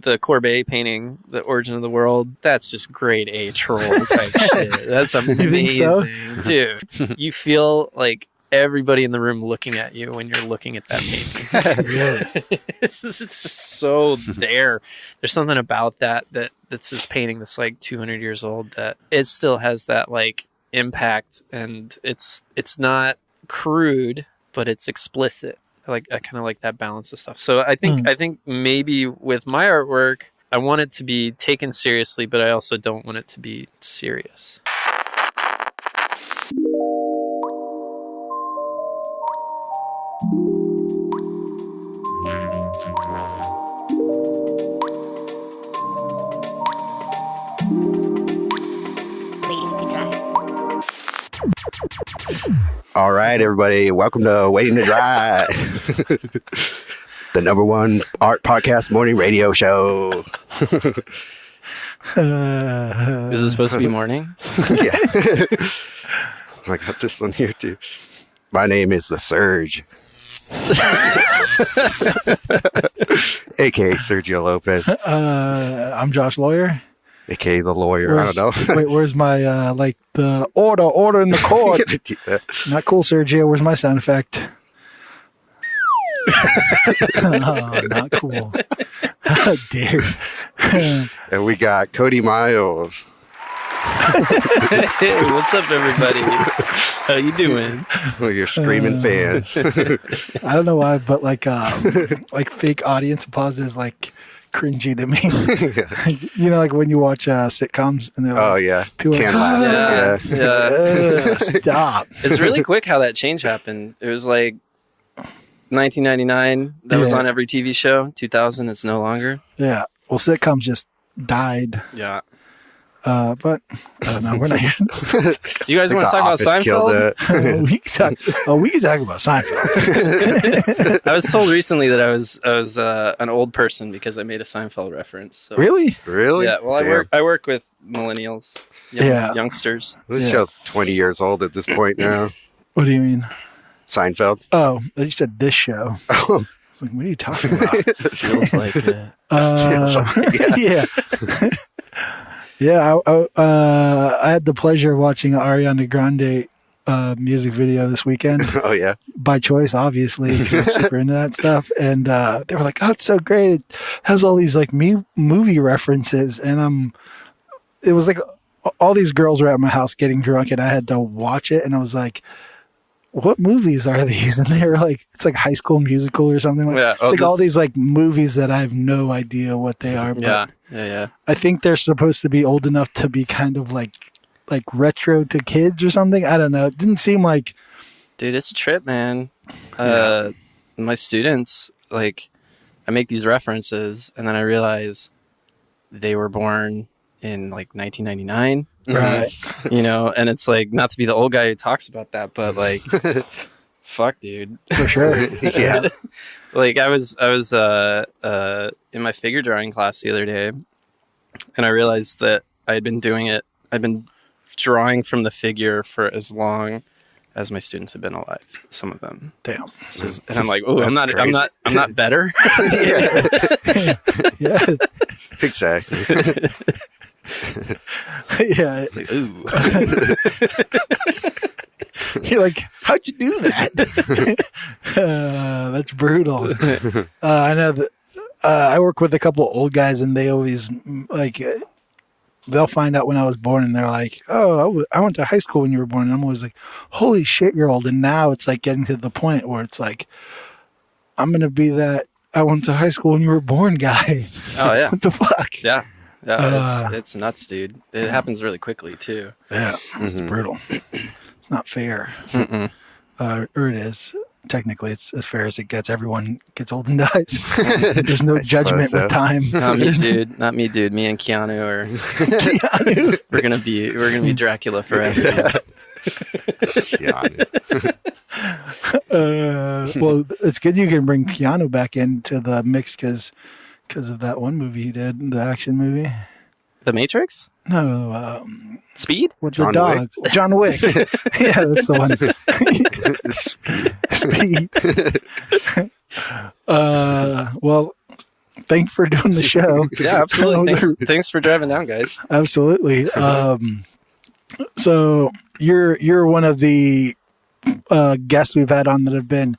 the Courbet painting, The Origin of the World, that's just grade A troll type shit. That's amazing. You think so? Dude, you feel like everybody in the room looking at you when you're looking at that painting. It's just so there. There's something about that's this painting that's like 200 years old that it still has that like impact, and it's not crude, but it's explicit. I kind of like that balance of stuff. So I think maybe with my artwork, I want it to be taken seriously, but I also don't want it to be serious. All right, everybody. Welcome to Waiting to Dry, the #1 art podcast morning radio show. Is it supposed to be morning? Yeah. I got this one here, too. My name is the Serge, a.k.a. Sergio Lopez. I'm Josh Lawyer. A.k.a. the lawyer. I don't know. Wait, where's my, the order in the court? Not cool, Sergio. Where's my sound effect? Oh, not cool. How dare. And we got Cody Miles. Hey, what's up, everybody? How you doing? Well, you're screaming fans. I don't know why, but like fake audience applause is like cringy to me. You know, like when you watch sitcoms and they're like, oh yeah, people can't laugh. Yeah. Stop. It's really quick how that change happened. It was like 1999. That was on every TV show. 2000, it's no longer. Yeah. Well, sitcoms just died. Yeah. But I don't know. We're not here. You guys want to talk about Seinfeld? We can talk about Seinfeld. I was told recently that I was an old person because I made a Seinfeld reference. So. Really? Yeah. Well, I work with millennials, youngsters. This show's 20 years old at this point now. What do you mean? Seinfeld. Oh, you said this show. I was like, what are you talking about? Feels like it. Yeah. Yeah, I had the pleasure of watching an Ariana Grande music video this weekend. Oh, yeah. By choice, obviously. I'm super into that stuff. And they were like, oh, it's so great. It has all these like movie references. And it was like all these girls were at my house getting drunk and I had to watch it. And I was like, what movies are these? And they were like, it's like High School Musical or something. It's like all these like movies that I have no idea what they are. But yeah. I think they're supposed to be old enough to be kind of like retro to kids or something. I don't know. It didn't seem like. Dude, it's a trip, man. My students, like, I make these references and then I realize they were born in like 1999. Right. You know, and it's like, not to be the old guy who talks about that, but like, fuck, dude. For sure. Yeah. Like I was in my figure drawing class the other day and I realized that I'd been drawing from the figure for as long as my students have been alive, some of them. Damn. And I'm like, oh, I'm not better. Yeah. Exactly. Yeah. Like, ooh. You're like, how'd you do that? That's brutal. I know that I work with a couple of old guys and they always like, they'll find out when I was born and they're like, oh, I went to high school when you were born. And I'm always like, holy shit, you're old. And now it's like getting to the point where it's like, I'm going to be that I went to high school when you were born guy. Oh, yeah. What the fuck? Yeah. Yeah, it's nuts, dude. It happens really quickly, too. Yeah, it's brutal. It's not fair. Or it is. Technically, it's as fair as it gets. Everyone gets old and dies. There's no judgment with time. Not me, dude. Not me, dude. Me and Keanu are. We're gonna be Dracula forever. Keanu. Well, it's good you can bring Keanu back into the mix because of that one movie he did, the action movie. The Matrix? No, Speed? With John the dog. Wick. John Wick. Yeah, that's the one. Speed. Well, thanks for doing the show. Yeah, absolutely. Thanks for driving down, guys. Absolutely. So you're one of the guests we've had on that have been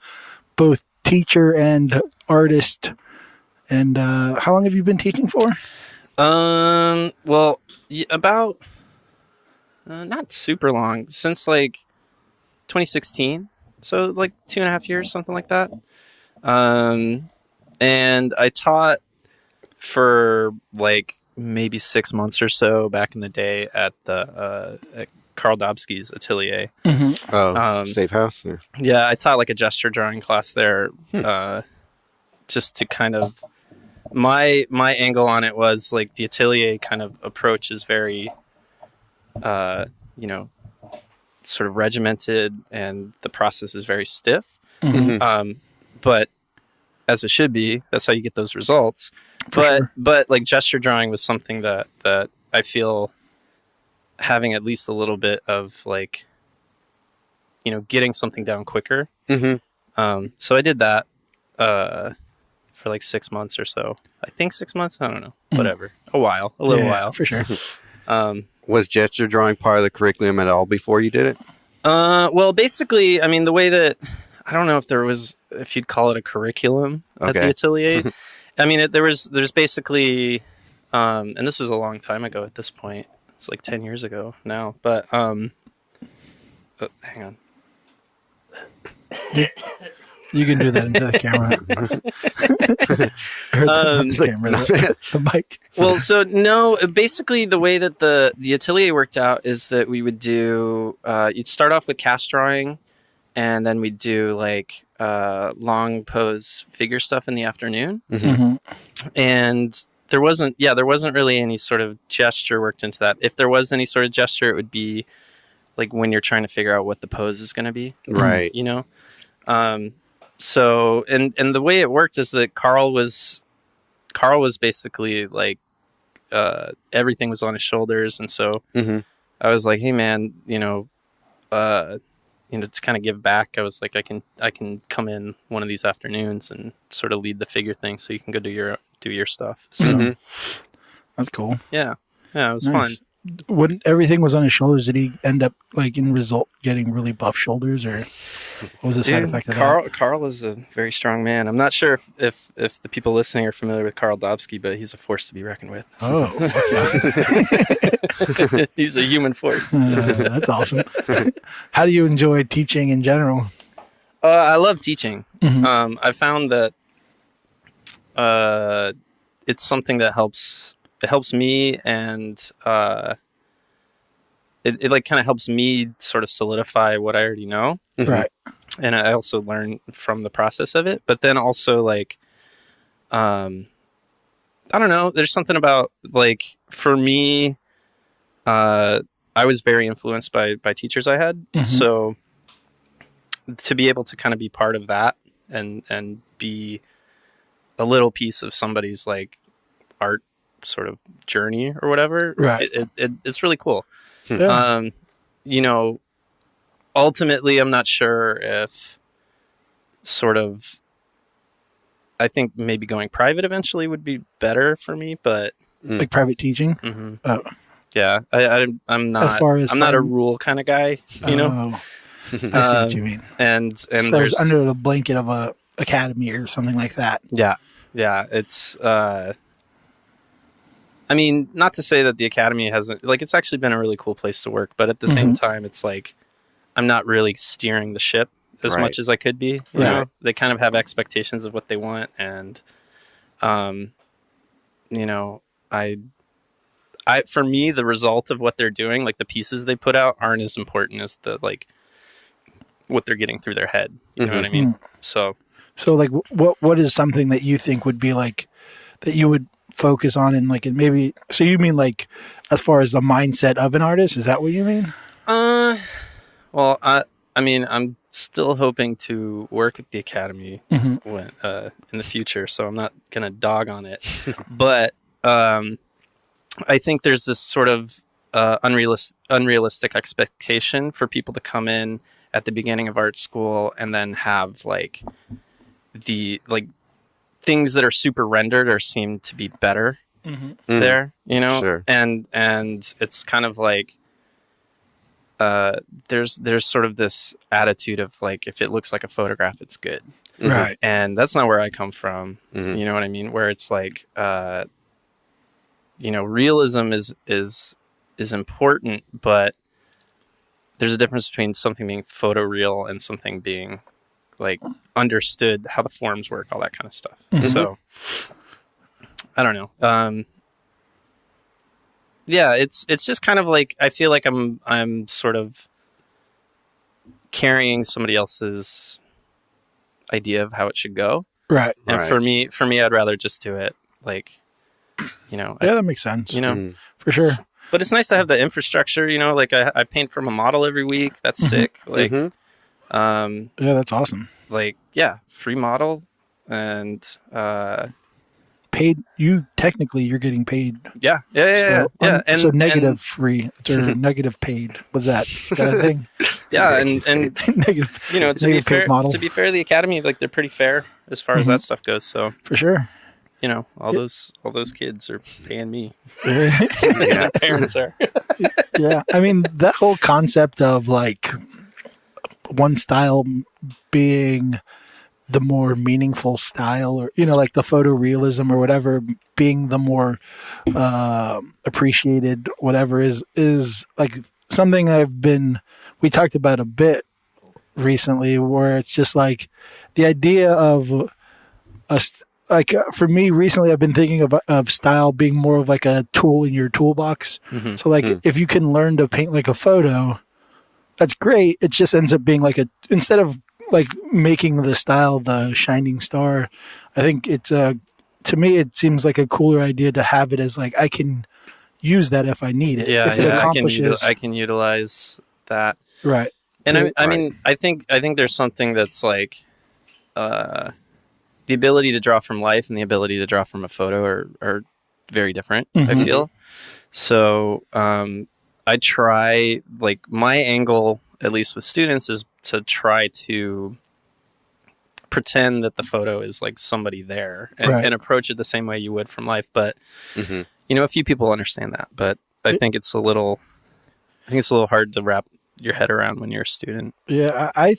both teacher and artist. And how long have you been teaching for? Well, about not super long, since like 2016. So like 2.5 years, something like that. And I taught for like maybe 6 months or so back in the day at the at Karl Dobsky's atelier. Mm-hmm. Oh, Safe House? Or? Yeah, I taught like a gesture drawing class there, just to kind of my angle on it was like the atelier kind of approach is very, sort of regimented, and the process is very stiff. Mm-hmm. But as it should be, that's how you get those results. But like gesture drawing was something that I feel having at least a little bit of like, getting something down quicker. Mm-hmm. So I did that for like 6 months or so. I think 6 months. I don't know. Whatever. A little while for sure. Was gesture drawing part of the curriculum at all before you did it? Well, basically, I mean, the way that I don't know if you'd call it a curriculum at the atelier. I mean, there's basically, and this was a long time ago at this point. It's like 10 years ago now, but hang on. You can do that into the camera. Or the camera, the mic. Well, so no, basically the way that the atelier worked out is that we would do, you'd start off with cast drawing, and then we'd do like long pose figure stuff in the afternoon. Mm-hmm. And there wasn't really any sort of gesture worked into that. If there was any sort of gesture, it would be like when you're trying to figure out what the pose is going to be. Right. So, and the way it worked is that Carl was basically like, everything was on his shoulders. And so I was like, hey man, to kind of give back, I was like, I can come in one of these afternoons and sort of lead the figure thing, so you can go do your stuff. So that's cool. Yeah, it was fun. When everything was on his shoulders, did he end up like in result getting really buff shoulders, or what was the side effect of that? Carl is a very strong man. I'm not sure if the people listening are familiar with Karl Dobsky, but he's a force to be reckoned with. Oh, okay. He's a human force. That's awesome. How do you enjoy teaching in general? I love teaching. Mm-hmm. I found that it's something that helps me, and it like kind of helps me sort of solidify what I already know. Right. And I also learn from the process of it. But then also like, I don't know, there's something about like, for me, I was very influenced by teachers I had. Mm-hmm. So to be able to kind of be part of that and be a little piece of somebody's like art sort of journey or whatever, right. It's really cool. Yeah. Ultimately, I'm not sure if sort of, I think maybe going private eventually would be better for me, but like private teaching. Mm-hmm. Oh, yeah, I'm not. I'm not a rule kind of guy, I see what you mean. And there's under the blanket of a academy or something like that. Yeah, it's. I mean, not to say that the academy hasn't, like, it's actually been a really cool place to work, but at the same time, it's like, I'm not really steering the ship as much as I could be. You know? They kind of have expectations of what they want. And, for me, the result of what they're doing, like the pieces they put out aren't as important as the, like, what they're getting through their head. You know what I mean? So like, what is something that you think would be like, that you would focus on, and like, and maybe, so you mean like as far as the mindset of an artist, is that what you mean? Well, I mean, I'm still hoping to work at the academy when in the future, so I'm not gonna dog on it. But I think there's this sort of unrealistic expectation for people to come in at the beginning of art school and then have like things that are super rendered or seem to be better there, you know? Sure. And it's kind of like, there's sort of this attitude of like, if it looks like a photograph, it's good. Right. And that's not where I come from. You know what I mean? Where it's like, you know, realism is important, but there's a difference between something being photoreal and something being like understood, how the forms work, all that kind of stuff. So I don't know. Yeah, it's just kind of like, I feel like I'm sort of carrying somebody else's idea of how it should go. Right. And for me, I'd rather just do it like, you know. Yeah, that makes sense. You know, for sure. But it's nice to have the infrastructure, you know, like I paint from a model every week. That's sick. Like, yeah, that's awesome. Like, yeah, free model and, paid. You're getting paid. Yeah. And so negative free or negative paid. Was that a thing? Yeah. And negative, you know, to be fair, the Academy, like they're pretty fair as far as that stuff goes. So for sure. You know, all those kids are paying me. Yeah. Their parents are. Yeah. I mean, that whole concept of like one style being the more meaningful style, or, you know, like the photorealism or whatever being the more appreciated, whatever is like something we talked about a bit recently, where it's just like the idea of us. Like for me recently, I've been thinking of style being more of like a tool in your toolbox. So like if you can learn to paint like a photo, that's great. It just ends up being like instead of like making the style the shining star, I think it's to me it seems like a cooler idea to have it as like I can use that if I need it. Yeah, if it accomplishes, I can utilize that. Right. And so, I mean, I think there's something that's like. The ability to draw from life and the ability to draw from a photo are very different, I feel. So I try, like my angle, at least with students, is to try to pretend that the photo is like somebody there and approach it the same way you would from life. But, you know, a few people understand that, but I think it's a little hard to wrap your head around when you're a student. Yeah, I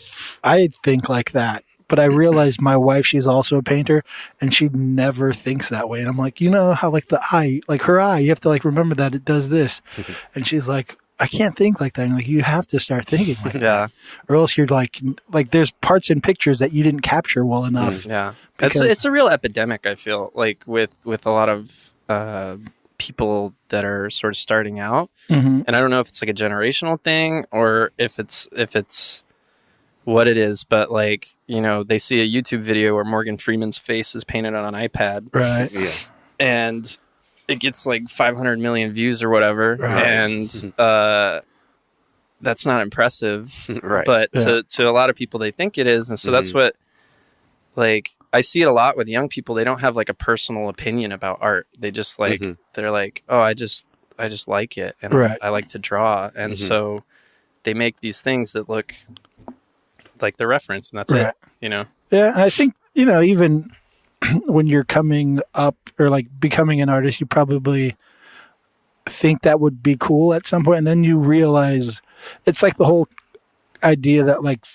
think like that. But I realized my wife, she's also a painter, and she never thinks that way. And I'm like, you know how like the eye, like her eye, you have to like remember that it does this. And she's like, I can't think like that. And like, you have to start thinking like that. Or else you're like there's parts in pictures that you didn't capture well enough. Yeah. It's a real epidemic, I feel, like with a lot of people that are sort of starting out. And I don't know if it's like a generational thing or if it's what it is, but like, you know, they see a YouTube video where Morgan Freeman's face is painted on an iPad. Right. Yeah. And it gets like 500 million views or whatever. Right. And that's not impressive. Right. But to a lot of people, they think it is. And so that's what, like, I see it a lot with young people. They don't have like a personal opinion about art. They just like, they're like, oh, I just like it. And I like to draw. And so they make these things that look like the reference, and that's it, you know? Yeah, I think, you know, even when you're coming up or like becoming an artist, you probably think that would be cool at some point, and then you realize it's like the whole idea that like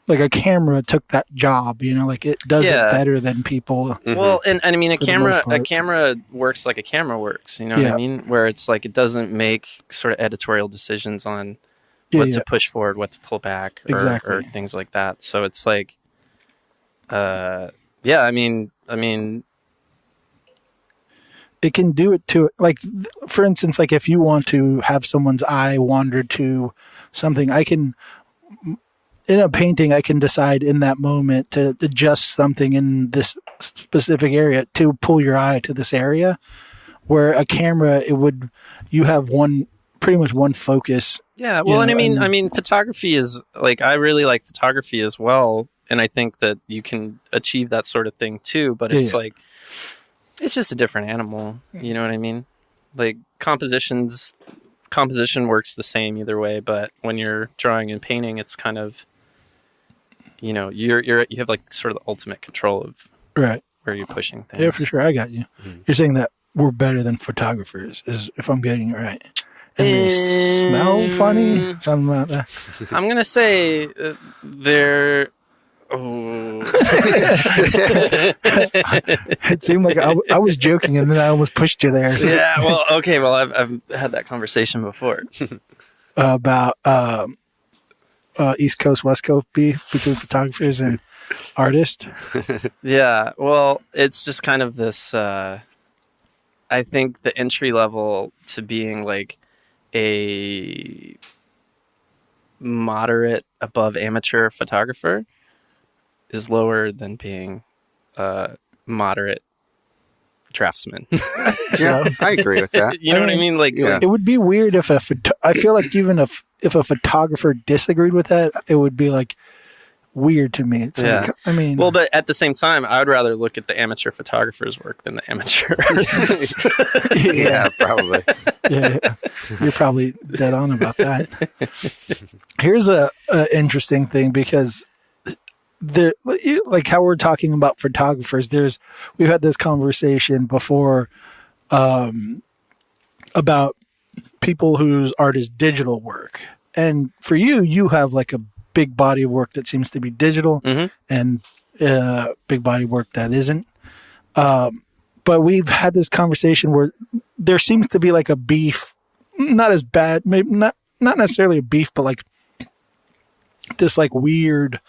a camera took that job, you know, like it does it better than people. Well, and I mean, a camera works like a camera works, you know what I mean? Where it's like it doesn't make sort of editorial decisions on what to push forward, what to pull back, or things like that. So it's like, I mean, it can do it to, like, for instance, like if you want to have someone's eye wander to something, in a painting, I can decide in that moment to adjust something in this specific area to pull your eye to this area, where a camera, you have pretty much one focus. Yeah, well, and I mean, photography is like, I really like photography as well, and I think that you can achieve that sort of thing too. But it's like, it's just a different animal. You know what I mean? Like composition works the same either way, but when you're drawing and painting, it's kind of, you know, you have like sort of the ultimate control of where you're pushing things. Yeah, for sure. I got you. You're saying that we're better than photographers, is if I'm getting it right. And they smell funny. Something about that. I'm gonna say they're. Oh. It seemed like I was joking, and then I almost pushed you there. Yeah. Well. Okay. Well, I've had that conversation before About East Coast, West Coast beef between photographers and artists. Yeah. Well, it's just kind of this. I think the entry level to being like a moderate above amateur photographer is lower than being a moderate draftsman. Yeah, I agree with that. You know what I mean? Like, Yeah. It would be weird if I feel like even if a photographer disagreed with that, it would be like weird to me. It's Yeah. like, I mean, well, but at the same time, I would rather look at the amateur photographer's work than the amateur. Yeah, probably. yeah, you're probably dead on about that. Here's a interesting thing, because there, like how we're talking about photographers, we've had this conversation before about people whose art is digital work, and for you have like a big body of work that seems to be digital, and big body of work that isn't. But we've had this conversation where there seems to be like a beef, not as bad, maybe not necessarily a beef, but like this like weird,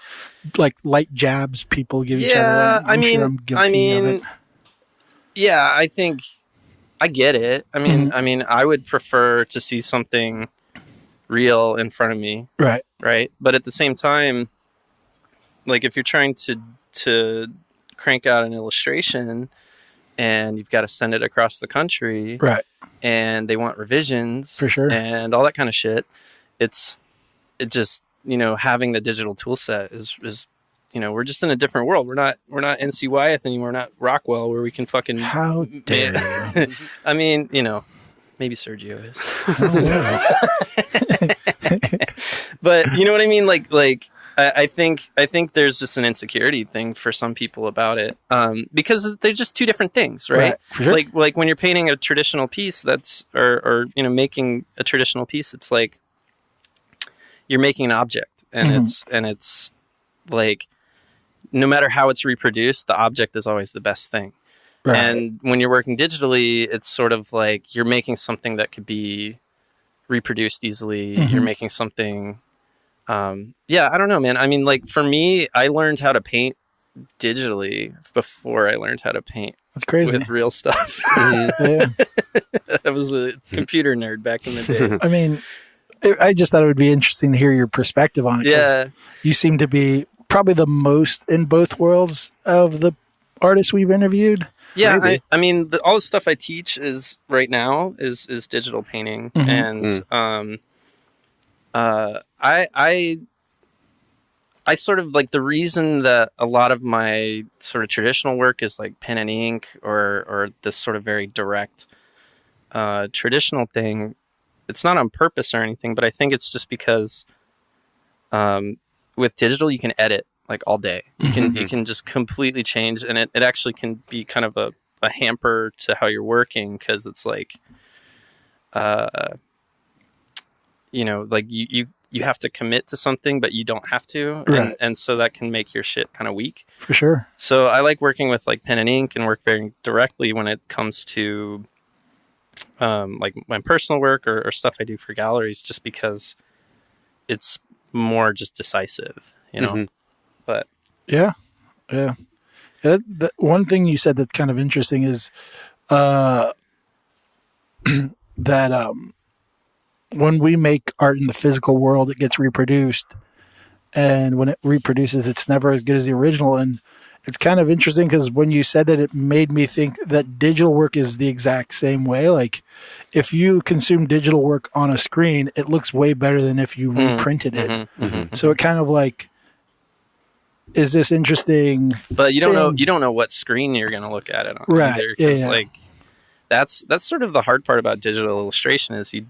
like light jabs people give each other. I'm guilty of it. Yeah, I think I get it. I mean, I would prefer to see something real in front of me. Right. But at the same time, like if you're trying to crank out an illustration and you've got to send it across the country, right, and they want revisions for sure and all that kind of shit, it just, having the digital tool set is we're just in a different world. We're not NC Wyeth anymore. We're not Rockwell, where we can fucking. How dare you? I mean, maybe Sergio is. But you know what I mean? Like I think there's just an insecurity thing for some people about it, because they're just two different things, right? For sure. Like when you're painting a traditional piece, or making a traditional piece, it's like you're making an object, and it's like no matter how it's reproduced, the object is always the best thing. Right. And when you're working digitally, it's sort of like you're making something that could be reproduced easily. You're making something. I don't know, man. I mean, like for me, I learned how to paint digitally before I learned how to paint. That's crazy. With real stuff. Yeah. I was a computer nerd back in the day. I mean, I just thought it would be interesting to hear your perspective on it. Yeah. You seem to be probably the most in both worlds of the artists we've interviewed. Yeah, I mean, all the stuff I teach right now is digital painting, and I sort of like the reason that a lot of my sort of traditional work is like pen and ink or this sort of very direct traditional thing. It's not on purpose or anything, but I think it's just because with digital you can edit like all day. You can just completely change, and it actually can be kind of a hamper to how you're working, because it's like like you have to commit to something, but you don't have to. Right. And so that can make your shit kind of weak. For sure. So I like working with like pen and ink and work very directly when it comes to like my personal work or stuff I do for galleries, just because it's more just decisive, But yeah. That one thing you said that's kind of interesting is that when we make art in the physical world, it gets reproduced, and when it reproduces, it's never as good as the original. And it's kind of interesting because when you said it, it made me think that digital work is the exact same way. Like if you consume digital work on a screen, it looks way better than if you reprinted it. So it kind of like is this interesting, but you don't know what screen you're going to look at it on, right? Either, yeah. Like that's sort of the hard part about digital illustration is you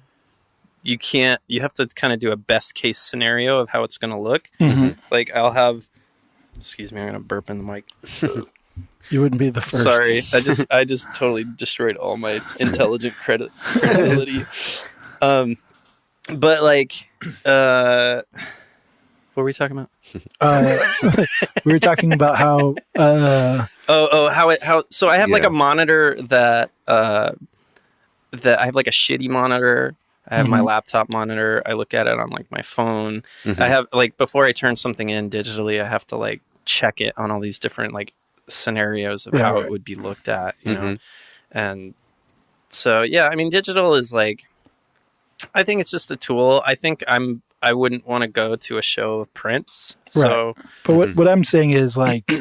have to kind of do a best case scenario of how it's going to look. Like I'll have, excuse me, I'm going to burp in the mic. You wouldn't be the first. Sorry, I just totally destroyed all my intelligent credibility. But like, what were we talking about? We were talking about how. So I have like a monitor that I have like a shitty monitor. I have my laptop monitor. I look at it on like my phone. I have like before I turn something in digitally, I have to like check it on all these different like scenarios of how it would be looked at, you know. And so yeah, I mean, digital is like, I think it's just a tool. I think I wouldn't want to go to a show of prints. Right. So, but what I'm saying is like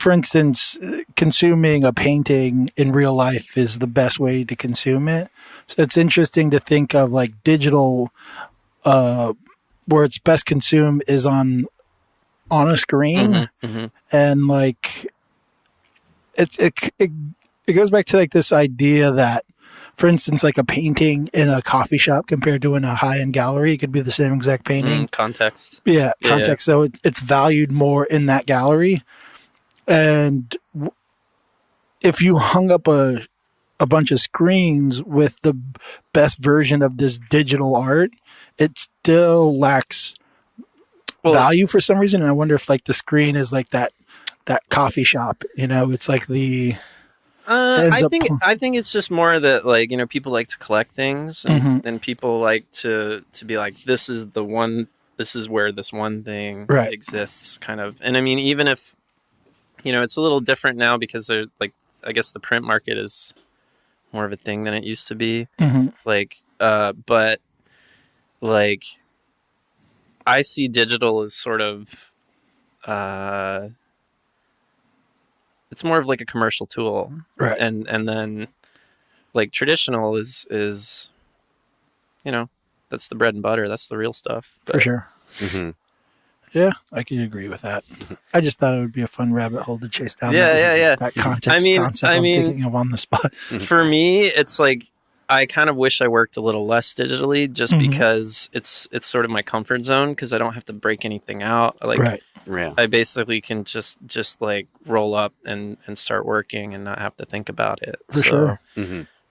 for instance, consuming a painting in real life is the best way to consume it. So it's interesting to think of like digital, where it's best consumed is on a screen, and like it goes back to like this idea that, for instance, like a painting in a coffee shop compared to in a high-end gallery, it could be the same exact painting. Context. Yeah, context. Yeah. So it's valued more in that gallery. And if you hung up a bunch of screens with the best version of this digital art, it still lacks value for some reason. And I wonder if like the screen is like that coffee shop, you know, it's like the... I think it's just more that like, you know, people like to collect things and people like to be like, this is where this one thing exists kind of. And I mean, even if, you know, it's a little different now because they're like, I guess the print market is more of a thing than it used to be. Like, but like I see digital as sort of, it's more of like a commercial tool, right? And then like traditional is, you know, that's the bread and butter. That's the real stuff. For sure. Yeah, I can agree with that. I just thought it would be a fun rabbit hole to chase down. That context concept I'm thinking of on the spot. For me, it's like I kind of wish I worked a little less digitally, just because it's sort of my comfort zone because I don't have to break anything out. Like, I basically can just like roll up and start working and not have to think about it. For sure.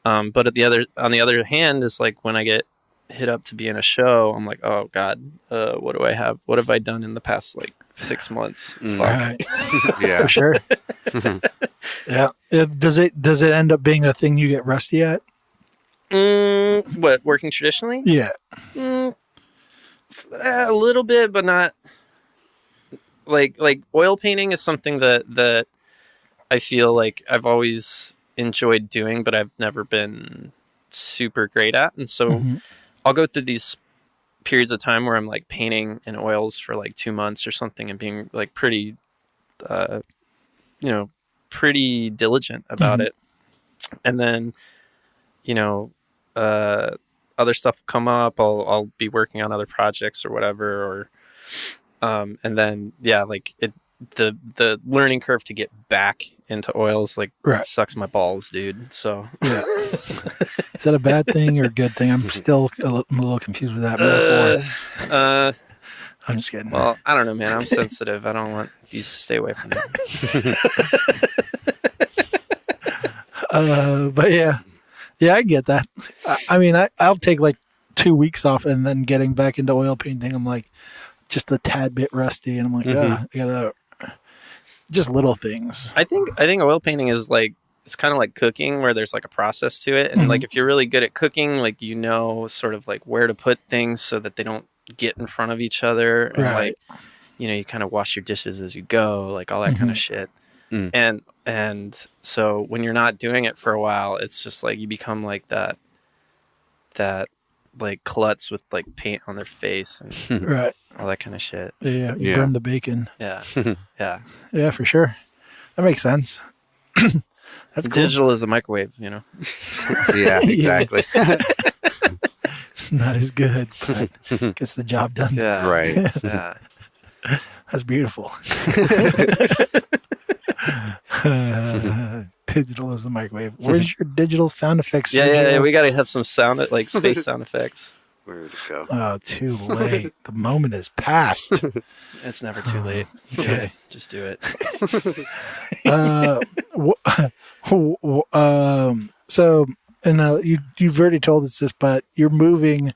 But on the other hand, is like when I get hit up to be in a show, I'm like, oh God, what do I have? What have I done in the past like 6 months? Fuck. Right. Yeah, for sure. Yeah. Does it end up being a thing you get rusty at? What, working traditionally? Yeah. A little bit, but not like oil painting is something that I feel like I've always enjoyed doing, but I've never been super great at. And so I'll go through these periods of time where I'm like painting in oils for like 2 months or something and being like pretty, pretty diligent about it. And then, you know, other stuff will come up. I'll be working on other projects or whatever, or, and then, yeah, like the learning curve to get back into oils like sucks my balls, dude. So yeah. Is that a bad thing or a good thing? I'm still a little confused with that metaphor. I'm just kidding. Well, I don't know, man. I'm sensitive. I don't want you to stay away from that. But yeah, I get that. I mean, I'll take like 2 weeks off and then getting back into oil painting, I'm like just a tad bit rusty, and I'm like, I gotta just little things. I think oil painting is like, it's kind of like cooking where there's like a process to it. And like, if you're really good at cooking, like, you know, sort of like where to put things so that they don't get in front of each other. And like, you know, you kind of wash your dishes as you go, like all that kind of shit. And so when you're not doing it for a while, it's just like, you become like that like klutz with like paint on their face and all that kind of shit. Yeah. You burn the bacon. Yeah. Yeah. Yeah, for sure. That makes senes. That's cool. Digital is a microwave, you know? Yeah, exactly. It's not as good, but gets the job done. Yeah. Right. Yeah. That's beautiful. Digital is the microwave. Where's your digital sound effects? Yeah. We got to have some sound, like space sound effects. Where'd it go? Oh, too late. The moment has passed. It's never too late. Okay. Just do it. So, and you've already told us this, but you're moving.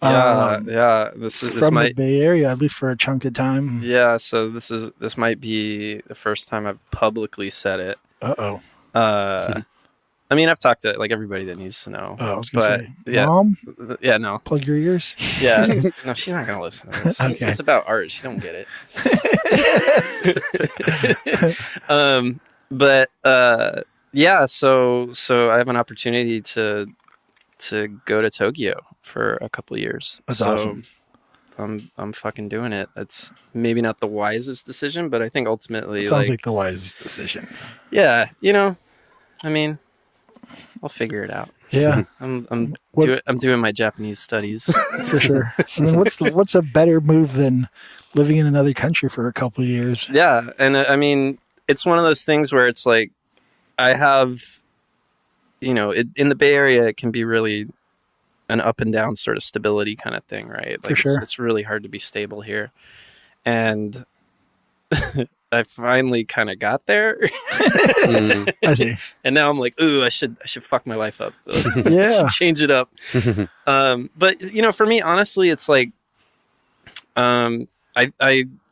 Yeah. This from might the Bay Area, at least for a chunk of time. Yeah, so this might be the first time I've publicly said it. Uh-oh. I mean, I've talked to like everybody that needs to know. Oh, I was gonna say, yeah, Mom, yeah, no, plug your ears. yeah, no, she's not gonna listen to this. Okay. It's about art. She don't get it. But yeah, so I have an opportunity to go to Tokyo for a couple of years. That's so awesome. I'm fucking doing it. It's maybe not the wisest decision, but I think ultimately Sounds like the wisest decision. yeah, I mean, I'll figure it out. Yeah. I'm doing my Japanese studies. For sure. I mean, what's a better move than living in another country for a couple of years? Yeah, and I mean, it's one of those things where it's like I have, in the Bay Area, it can be really an up and down sort of stability kind of thing, right? Like For sure. It's really hard to be stable here, and I finally kind of got there. I see. And now I'm like, ooh, I should fuck my life up. Yeah. I should change it up. But for me, honestly, it's like, I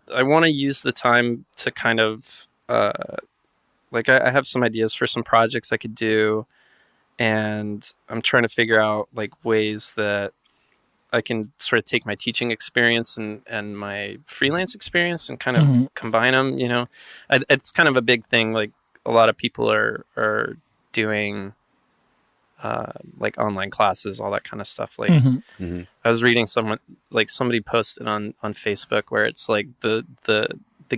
want to use the time to kind of, like I have some ideas for some projects I could do, and I'm trying to figure out like ways that I can sort of take my teaching experience and my freelance experience and kind of combine them. It's kind of a big thing. Like a lot of people are doing like online classes, all that kind of stuff. Like I was reading somebody posted on Facebook where it's like the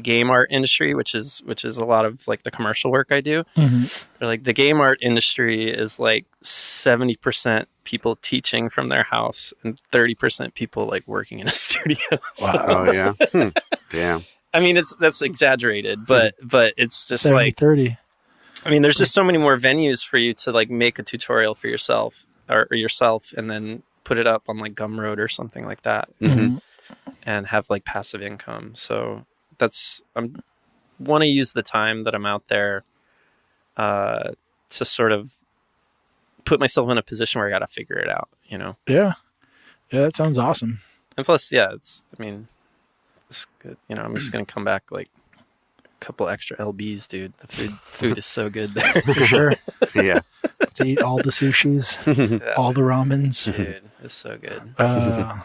game art industry, which is a lot of like the commercial work I do. They're like, the game art industry is like 70% people teaching from their house and 30% people like working in a studio. Wow. Oh yeah. Damn. I mean, that's exaggerated, but it's just 70, like 30. I mean, there's just so many more venues for you to like make a tutorial for yourself or yourself and then put it up on like Gumroad or something like that and have like passive income. So I want to use the time that I'm out there to sort of put myself in a position where I got to figure it out, Yeah. Yeah, that sounds awesome. And plus, yeah, it's good. I'm just going to come back like a couple extra LBs, dude. The food is so good there. For sure. Yeah. To eat all the sushis, all the ramens. Dude, it's so good. Yeah.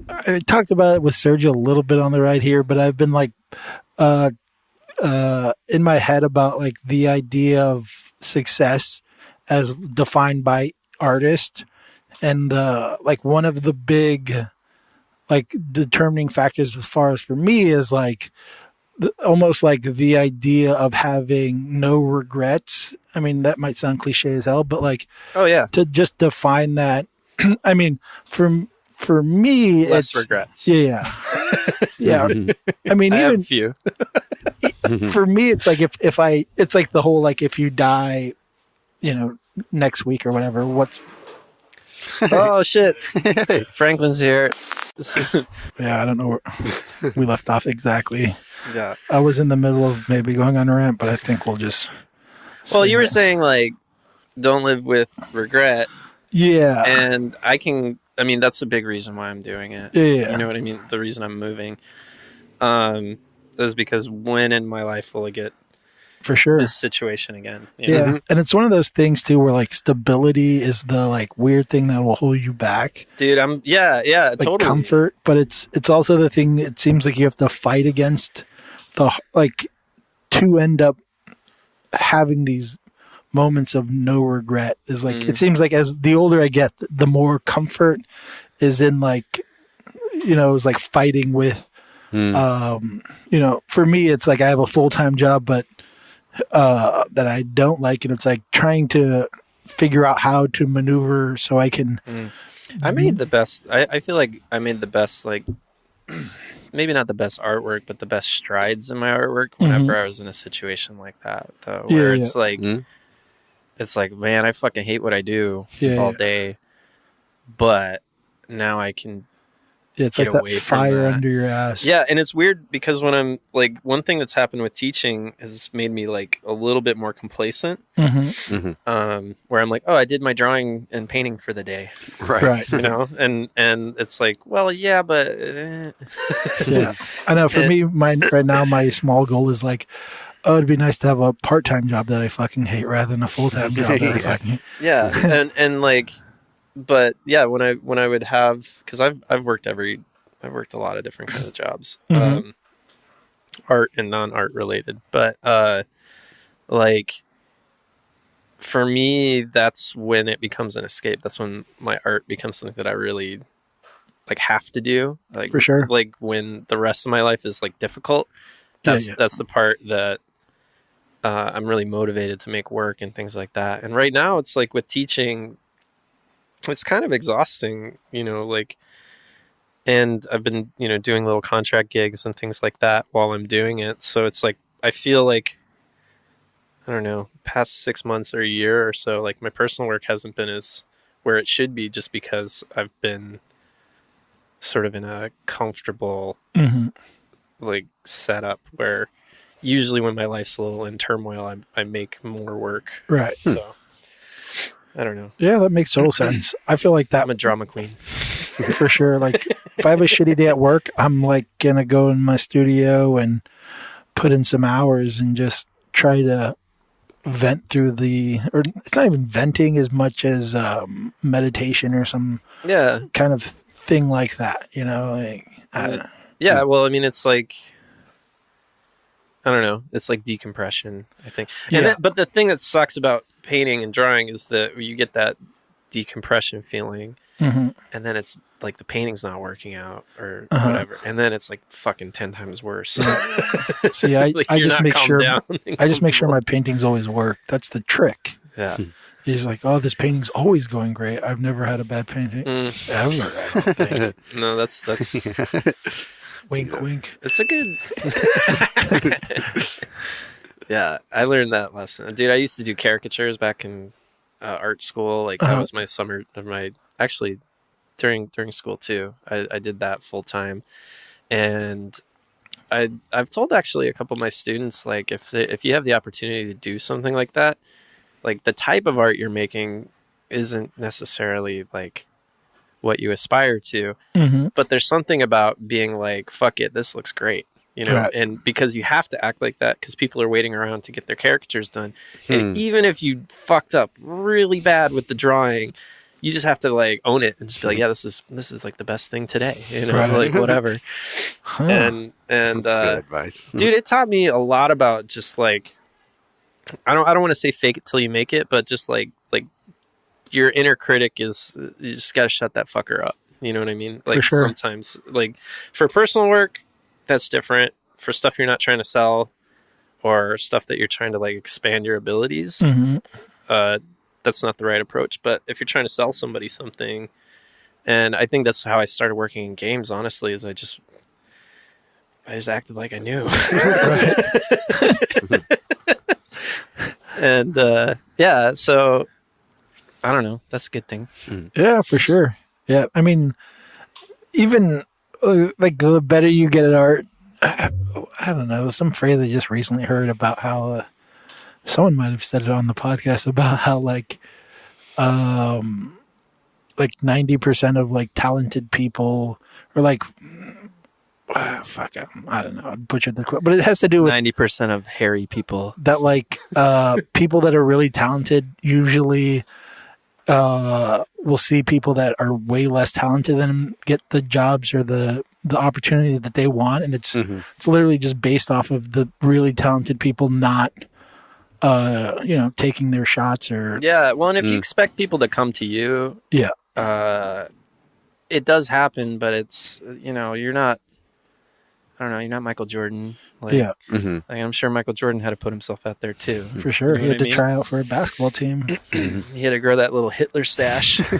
I talked about it with Sergio a little bit on the ride here, but I've been like, in my head about like the idea of success as defined by artist. And, like one of the big, like determining factors as far as for me is like almost like the idea of having no regrets. I mean, that might sound cliche as hell, but like, Oh yeah. to just define that. I mean, for me, Less it's regrets. Yeah. Yeah. I mean, I have a even few. for me, it's like it's like the whole, like if you die, next week or whatever, Oh shit. Franklin's here. yeah, I don't know where we left off exactly. Yeah. I was in the middle of maybe going on a rant, but I think we'll just. Well, you were saying like, don't live with regret. Yeah. And that's a big reason why I'm doing it. Yeah. You know what I mean? The reason I'm moving is because when in my life will I get for sure this situation again? Yeah. And it's one of those things too where like stability is the like weird thing that will hold you back. Dude, like totally. Comfort, but it's also the thing it seems like you have to fight against to end up having these moments of no regret is like it seems like as the older I get, the more comfort is in like it's like fighting with for me it's like I have a full-time job but that I don't like, and it's like trying to figure out how to maneuver so I can I made the best I feel like I made the best, like maybe not the best artwork but the best strides in my artwork whenever I was in a situation like that though, where it's like it's like, man, I fucking hate what I do all Yeah. day, but now I can It's get like that away from fire that. under your ass. Yeah, and it's weird because when I'm like, one thing that's happened with teaching has made me like a little bit more complacent. Where I'm like, oh, I did my drawing and painting for the day, Right. you know, and it's like, well, yeah, but Yeah. I know for me, right now, my small goal is like, oh, it'd be nice to have a part-time job that I fucking hate rather than a full-time job that I fucking hate. yeah, and like, but yeah, when I would have, because I've worked a lot of different kinds of jobs, art and non-art related, but like for me, that's when it becomes an escape. That's when my art becomes something that I really like have to do. Like For sure. Like when the rest of my life is like difficult, that's the part that I'm really motivated to make work and things like that. And right now, it's like with teaching, it's kind of exhausting, you know, like, and I've been, you know, doing little contract gigs and things like that while I'm doing it. So it's like, I feel like, I don't know, past 6 months or a year or so, like my personal work hasn't been as where it should be, just because I've been sort of in a comfortable like setup where usually when my life's a little in turmoil, I make more work. Right. So I don't know. Yeah, that makes total sense. I feel like that I'm a drama queen. for sure. Like if I have a shitty day at work, I'm like gonna go in my studio and put in some hours and just try to vent through or it's not even venting as much as meditation or some kind of thing like that, you know? Like, I don't know. Yeah, well, I mean, it's like, I don't know. It's like decompression, I think. And but the thing that sucks about painting and drawing is that you get that decompression feeling, and then it's like the painting's not working out or whatever, and then it's like fucking 10 times worse. See, I Like, just not make calmed sure down I just make sure my paintings always work. That's the trick. Yeah. You're just like, oh, this painting's always going great. I've never had a bad painting ever. I don't think. No, that's Wink, wink. it's a good. Yeah, I learned that lesson, dude. I used to do caricatures back in art school. Like that was my summer of my actually during school too. I did that full time, and I've told actually a couple of my students, like if you have the opportunity to do something like that, like the type of art you're making isn't necessarily like what you aspire to, but there's something about being like, fuck it, this looks great, you know, Right. and because you have to act like that because people are waiting around to get their caricatures done. And even if you fucked up really bad with the drawing, you just have to like own it and just be like, yeah, this is like the best thing today, you know, Right. like whatever. And That's good advice. dude, it taught me a lot about just like, I don't want to say fake it till you make it, but just like your inner critic is, you just got to shut that fucker up. You know what I mean? Like For sure. sometimes, like for personal work, that's different. For stuff you're not trying to sell or stuff that you're trying to like expand your abilities, that's not the right approach. But if you're trying to sell somebody something, and I think that's how I started working in games, honestly, is I just acted like I knew. And yeah, so I don't know. That's a good thing. Yeah, for sure. Yeah, I mean, even like the better you get at art, I don't know. Some phrase I just recently heard about how someone might have said it on the podcast about how like 90% of like talented people or like fuck, I don't know. I butchered the quote, but it has to do with 90% of hairy people. that like people that are really talented usually will see people that are way less talented than them get the jobs or the opportunity that they want, and it's literally just based off of the really talented people not taking their shots or Yeah, well, and if you expect people to come to you, it does happen, but it's, you know, you're not, I don't know, you're not Michael Jordan. Like, like, I'm sure Michael Jordan had to put himself out there too. for sure. You know He had what I to mean? try out for a basketball team. He had to grow that little Hitler stash. God,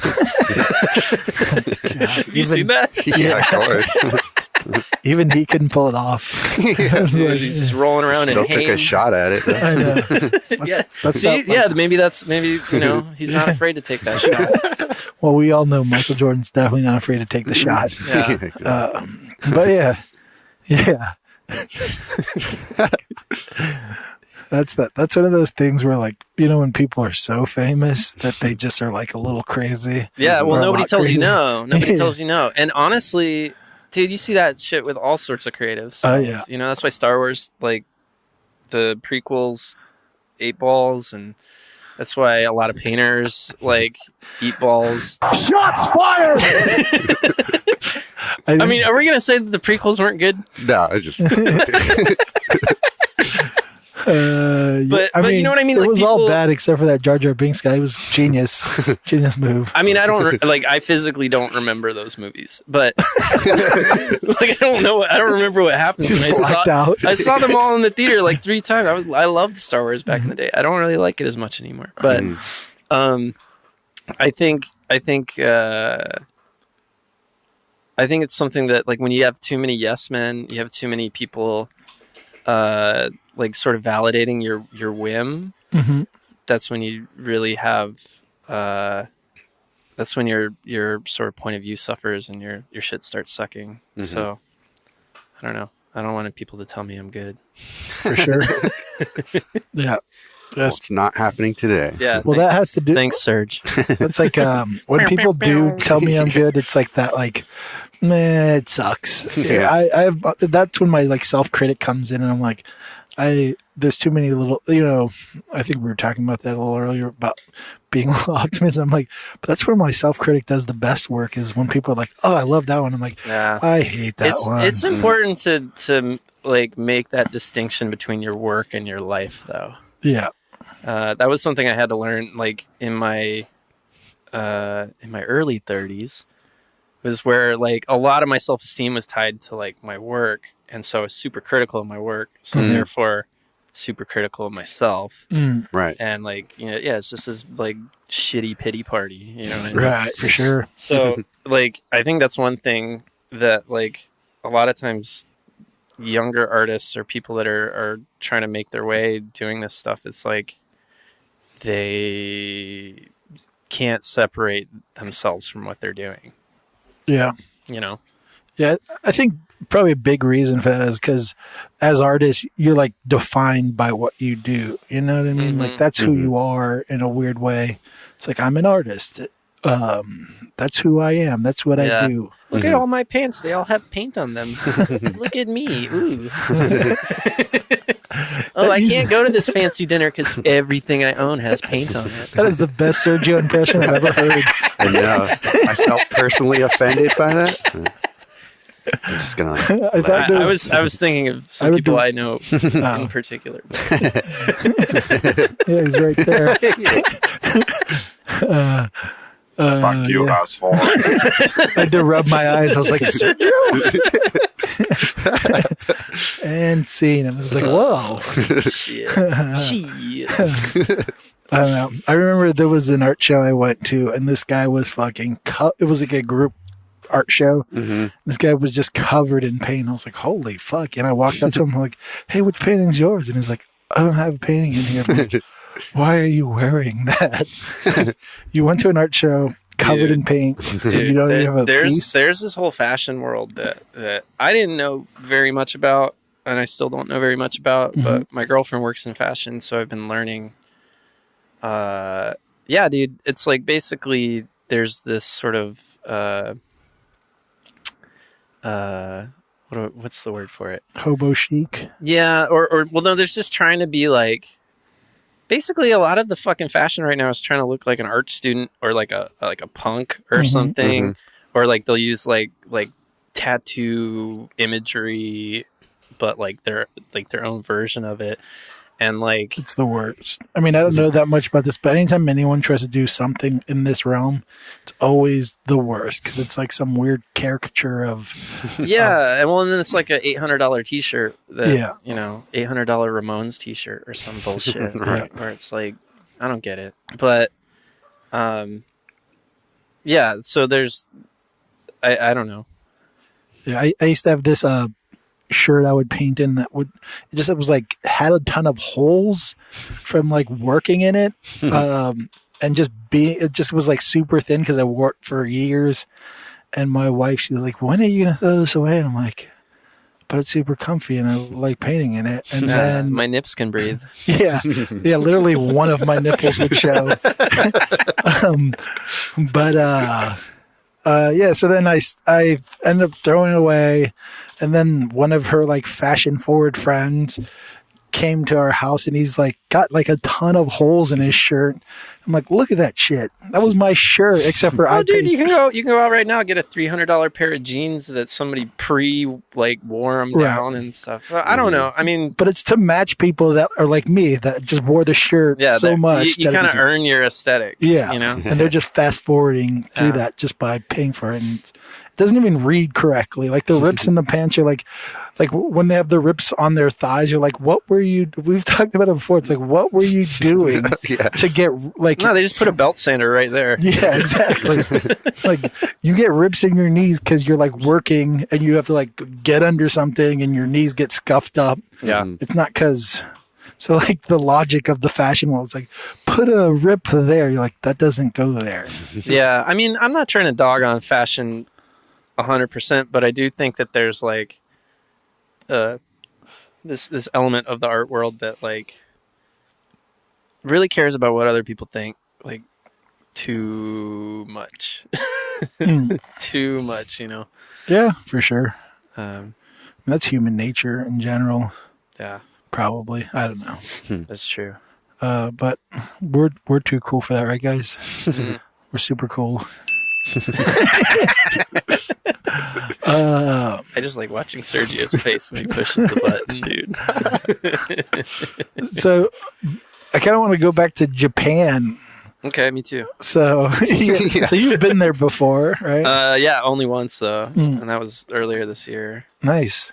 You seen that? Yeah, of course. Even he couldn't pull it off. Dude, he's just rolling around Still in took a Hanes. shot at it. I know. Yeah. That's See, not- yeah, maybe he's not afraid to take that shot. Well, we all know Michael Jordan's definitely not afraid to take the shot. Yeah. But yeah. That's one of those things where, like, when people are so famous that they just are like a little crazy. Yeah, well, Or a nobody lot tells you crazy. no. Nobody tells you no. And honestly, dude, you see that shit with all sorts of creatives. Oh, yeah. That's why Star Wars, like, the prequels, 8 balls, and that's why a lot of painters, like, eat balls. Shots fired! I mean, are we going to say that the prequels weren't good? No, it's just But you know what I mean? It Like, was all bad except for that Jar Jar Binks guy. It was genius move. I mean, I physically don't remember those movies, but like, I don't remember what happens. Just And blacked out. I saw them all in the theater like 3 times. I loved Star Wars back in the day. I don't really like it as much anymore, but I think it's something that, like, when you have too many yes men, you have too many people like sort of validating your whim. Mm-hmm. That's when you really have that's when your sort of point of view suffers and your shit starts sucking. Mm-hmm. So I don't know. I don't want people to tell me I'm good. For sure. Yeah. well, it's not happening today. Yeah. Well, that has to do. Thanks, Serge. That's like when people do tell me I'm good, it's like that. Like, man, it sucks. Yeah. I have. That's when my like self critic comes in, and I'm like, there's too many little. I think we were talking about that a little earlier about being a little optimist. I'm like, but that's where my self critic does the best work, is when people are like, oh, I love that one. I'm like, Yeah. I hate that one. It's important to like make that distinction between your work and your life, though. Yeah. That was something I had to learn, like, in my early 30s, was where, like, a lot of my self-esteem was tied to, like, my work, and so I was super critical of my work, so therefore super critical of myself. Right. And, like, it's just this, like, shitty pity party, you know what I mean? Right, for sure. So, like, I think that's one thing that, like, a lot of times younger artists or people that are trying to make their way doing this stuff, it's like they can't separate themselves from what they're doing. Yeah. Yeah, I think probably a big reason for that is because as artists, you're like defined by what you do. You know what I mean? Mm-hmm. Like that's who you are in a weird way. It's like, I'm an artist. That's who I am. That's what I do. Look at all my pants. They all have paint on them. Look at me. Ooh. Oh, I can't go to this fancy dinner because everything I own has paint on it. That is the best Sergio impression I've ever heard. I know. I felt personally offended by that. I'm just gonna. I was thinking of some people I know in particular. Yeah, he's right there. Fuck you, asshole. I had to rub my eyes. I was like, Sergio. And scene. And I was like, whoa. Shit. I don't know. I remember there was an art show I went to, and this guy was fucking. It was like a group art show. Mm-hmm. This guy was just covered in paint. I was like, holy fuck. And I walked up to him, like, hey, which painting's yours? And he's like, I don't have a painting in here. I'm like, why are you wearing that? You went to an art show covered in paint. Dude, you don't even have a piece. There's this whole fashion world that I didn't know very much about, and I still don't know very much about, but my girlfriend works in fashion, so I've been learning. Yeah, dude, it's like basically there's this sort of what's the word for it? Hobo chic. Yeah, or well, no, there's just trying to be like. Basically, a lot of the fucking fashion right now is trying to look like an art student or like a punk or something, or like they'll use like tattoo imagery, but like their own version of it, and like It's the worst. I mean, I don't know that much about this, but anytime anyone tries to do something in this realm, it's always the worst because it's like some weird caricature of. yeah, and well, and then it's like a $800 T-shirt that Yeah. $800 Ramones T-shirt or some bullshit, Right. Where it's like I don't get it, but yeah. So there's, I don't know. Yeah, I used to have this shirt I would paint in that it was like had a ton of holes from like working in it, and it just was like super thin because I wore it for years. And my wife, she was like, "When are you gonna throw this away?" And I'm like, "But it's super comfy and I like painting in it." And then my nips can breathe. Yeah, literally one of my nipples would show. So then I ended up throwing it away, and then one of her like fashion forward friends came to our house, and he's like got like a ton of holes in his shirt. I'm like, look at that shit. That was my shirt, except for you can go out right now and get a $300 pair of jeans that somebody wore them down and stuff. So I don't know. I mean, but it's to match people that are like me that just wore the shirt so much. You kind of earn your aesthetic. Yeah, you know, and they're just fast forwarding through that just by paying for it, and it doesn't even read correctly. Like the rips in the pants are like when they have the rips on their thighs, you're like, what were you? We've talked about it before. It's like, what were you doing to get like? No, they just put a belt sander right there. Yeah, exactly. It's like you get rips in your knees because you're like working and you have to like get under something and your knees get scuffed up. Yeah, it's not because. So like the logic of the fashion world is like, put a rip there. You're like, that doesn't go there. Yeah, I mean, I'm not trying to dog on fashion 100%, but I do think that there's like this element of the art world that like really cares about what other people think, like too much. Too much, you know. Yeah, for sure. That's human nature in general. Yeah, probably. I don't know. That's true. But we're too cool for that, right, guys? We're super cool. I just like watching Sergio's face when he pushes the button, dude. So I kind of want to go back to Japan. Okay, me too. So, so you've been there before, right? Yeah, only once though, and that was earlier this year. Nice.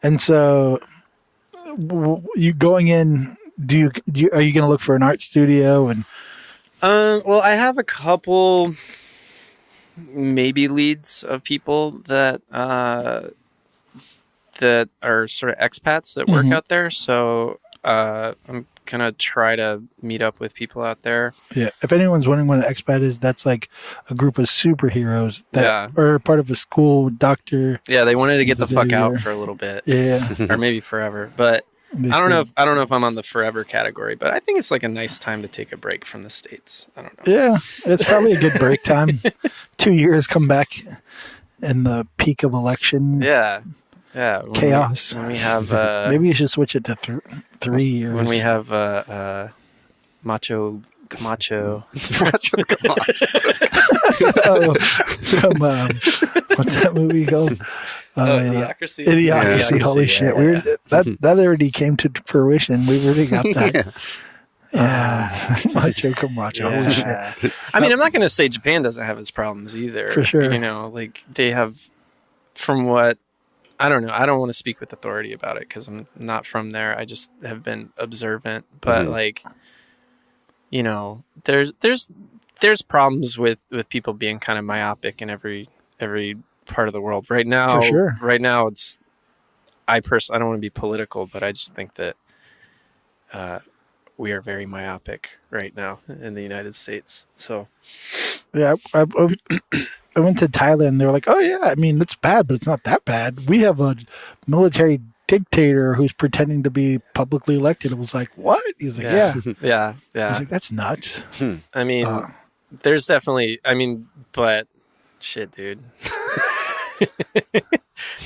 And so, you going in? Are you going to look for an art studio? And well, I have a couple maybe leads of people that that are sort of expats that work out there. So I'm gonna try to meet up with people out there. Yeah, if anyone's wondering what an expat is, that's like a group of superheroes that are part of a school doctor. Yeah, they wanted to get the fuck out for a little bit. Yeah, or maybe forever. But I don't know if I'm on the forever category. But I think it's like a nice time to take a break from the States. I don't know. Yeah, it's probably a good break time. 2 years, come back in the peak of election. Yeah. Chaos. When we have maybe you should switch it to 3 years. When we have Macho Camacho. What's that movie called? Idiocracy. Idiocracy. Holy shit! That already came to fruition. We really got that. Macho Camacho. Holy shit! I mean, I'm not going to say Japan doesn't have its problems either. For sure. You know, like they have, from what I don't know. I don't want to speak with authority about it because I'm not from there. I just have been observant. But like, you know, there's problems with people being kind of myopic in every part of the world right now. For sure. Right now, I don't want to be political, but I just think that we are very myopic right now in the United States. So, yeah, I went to Thailand. They were like, "Oh yeah, I mean it's bad, but it's not that bad. We have a military dictator who's pretending to be publicly elected." It was like, "What?" He's like, yeah. I was like, "That's nuts." I mean, there's definitely. I mean, but shit, dude.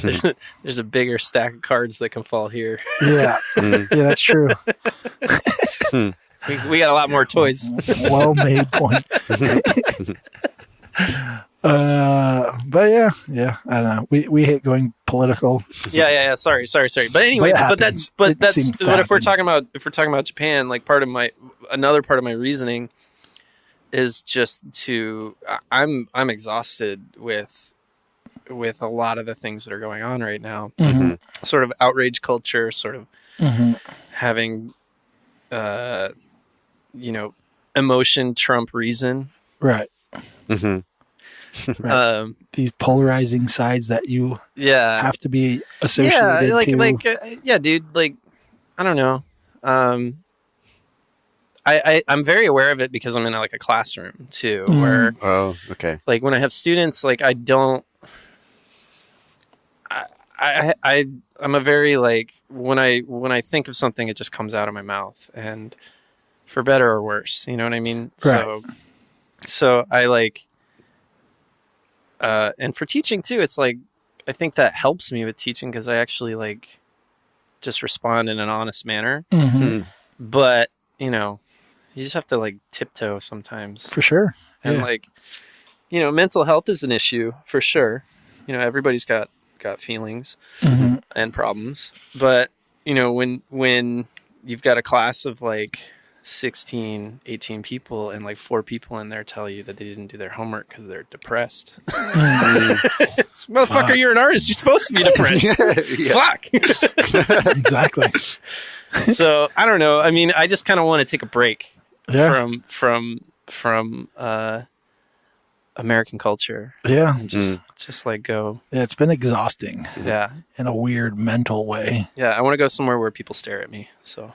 There's a bigger stack of cards that can fall here. Yeah, yeah, that's true. We got a lot more toys. Well made point. But yeah, I don't know. We hate going political. Yeah. Sorry. But anyway, but if we're talking about Japan, like another part of my reasoning is just I'm exhausted with a lot of the things that are going on right now. Sort of outrage culture, sort of having emotion trump reason. Right. Right. These polarizing sides that you Yeah. have to be associated to. Yeah, dude. Like, I don't know. I'm very aware of it because I'm in like a classroom too, where Oh, okay. like when I have students, like I don't. I'm a very like when I think of something, it just comes out of my mouth, and for better or worse, you know what I mean. Right. So I like, and for teaching too, it's like I think that helps me with teaching because I actually like just respond in an honest manner. Mm-hmm. But you know, you just have to like tiptoe sometimes, For sure. and Yeah. like, you know, mental health is an issue for sure. You know, everybody's got feelings Mm-hmm. and problems, but you know, when you've got a class of like 16, 18 people and like 4 people in there tell you that they didn't do their homework because they're depressed. It's, motherfucker, Fuck. you're an artist. You're supposed to be depressed. Fuck. Exactly. So I don't know. I mean, I just kind of want to take a break Yeah. from American culture Yeah. and just like go. Yeah. It's been exhausting Yeah. in a weird mental way. Yeah. I want to go somewhere where people stare at me. So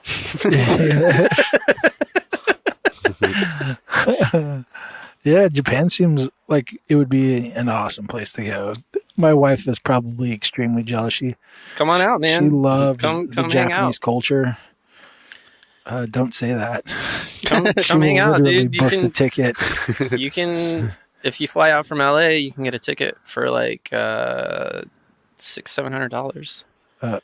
Yeah, Japan seems like it would be an awesome place to go. My wife is probably extremely jealous. She come on out, man. She loves Come the hang out. Japanese culture. Don't say that. Come She hang will out, literally dude. book the ticket. You can, if you fly out from LA, you can get a ticket for like $600-700. Yeah.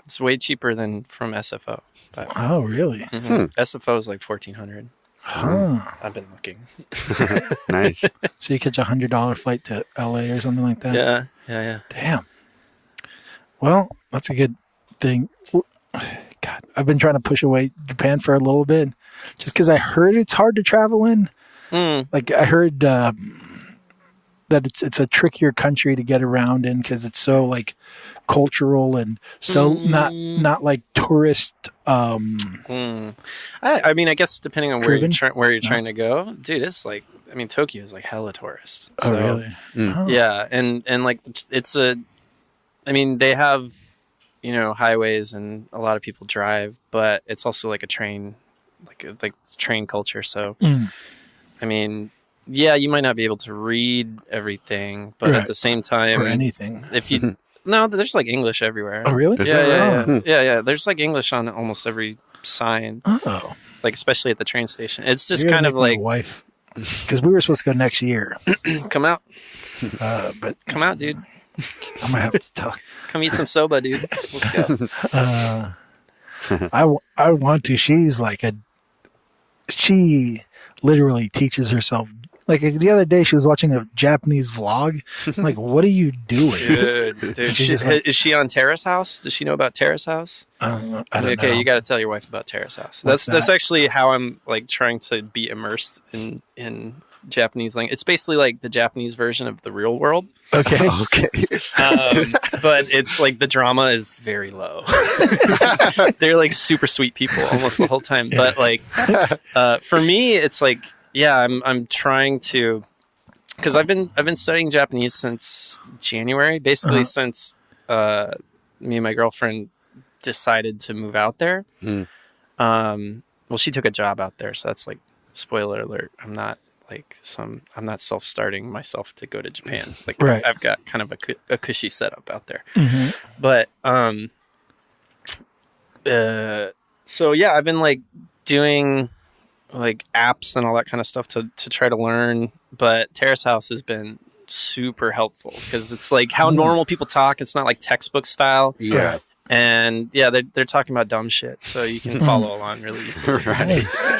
It's way cheaper than from SFO. But, Oh, really? SFO is like $1,400. Huh. I've been looking. Nice. So you catch $100 flight to LA or something like that? Yeah. Damn. Well, that's a good thing. God, I've been trying to push away Japan for a little bit just because I heard it's hard to travel in. Like I heard that it's a trickier country to get around in because it's so like cultural and so not like tourist. I mean, I guess depending on Driven? where you're trying to go, dude, it's like, I mean, Tokyo is like hella tourist. Oh, really? Oh. Yeah, and like I mean, they have, you know, highways and a lot of people drive, but it's also like a train, like train culture. So, I mean, yeah, you might not be able to read everything, but Right. at the same time, Or anything. if you no, there's like English everywhere. Oh, really? Is that right? Yeah. There's like English on almost every sign, Oh. like especially at the train station. It's just You're gonna kind of make my like, wife. Because we were supposed to go next year. come out, But dude. I'm going to have to tell. Come eat some soba, dude. Let's go. I want to. She literally teaches herself. Like the other day, she was watching a Japanese vlog. I'm like, what are you doing? Dude. She's just like- Is she on Terrace House? Does she know about Terrace House? I don't know. Okay, you got to tell your wife about Terrace House. What's That's that? actually how I'm like trying to be immersed in Japanese language. It's basically like the Japanese version of the real world. Okay. Okay. But it's like the drama is very low. They're like super sweet people almost the whole time. But like for me, it's like, yeah, I'm trying to, because I've been studying Japanese since January, basically since me and my girlfriend decided to move out there. Well, she took a job out there, so that's like spoiler alert. I'm not self-starting myself to go to Japan. Like Right. I've got kind of a cushy setup out there. Mm-hmm. But so yeah, I've been like doing like apps and all that kind of stuff to try to learn. But Terrace House has been super helpful because it's like how normal people talk. It's not like textbook style. Yeah. And yeah, they're talking about dumb shit, so you can follow along really easily. Nice.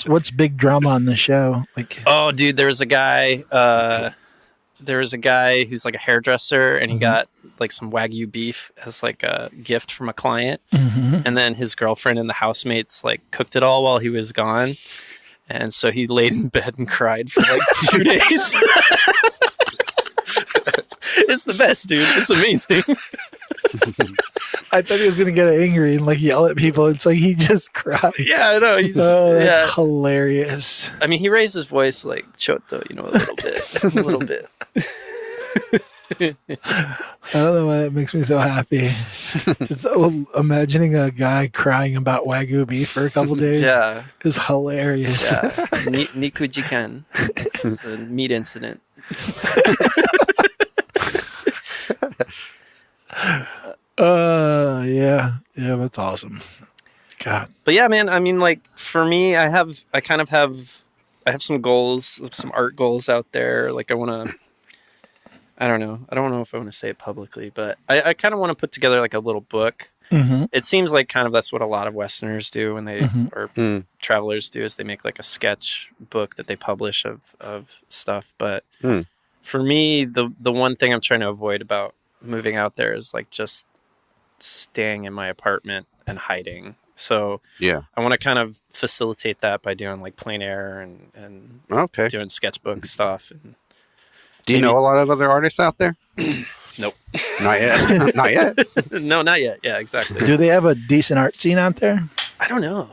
What's big drama on the show? Like, Oh, dude, there was a guy who's like a hairdresser, and he got like some Wagyu beef as like a gift from a client, and then his girlfriend and the housemates like cooked it all while he was gone, and so he laid in bed and cried for like 2 days. It's the best, dude. It's amazing. I thought he was gonna get angry and like yell at people. It's like he just cried. Yeah, I know. He's That's hilarious. I mean, he raised his voice like Choto, a little bit, a little bit. I don't know why that makes me so happy. Just imagining a guy crying about Wagyu beef for a couple days. Yeah, is hilarious. Yeah, Nikujiken, the meat incident. Yeah, that's awesome. God. But yeah, man, I mean, like for me, I have some goals, some art goals out there. Like I don't know if I want to say it publicly, but I kind of want to put together like a little book. Mm-hmm. It seems like kind of that's what a lot of Westerners do when they or travelers do, is they make like a sketch book that they publish of stuff. But for me, the one thing I'm trying to avoid about moving out there is like just staying in my apartment and hiding. So I want to kind of facilitate that by doing like plein air and doing sketchbook stuff. And do you know a lot of other artists out there? Nope. Not yet. Not yet. No, not yet. Yeah, exactly. Do they have a decent art scene out there? I don't know.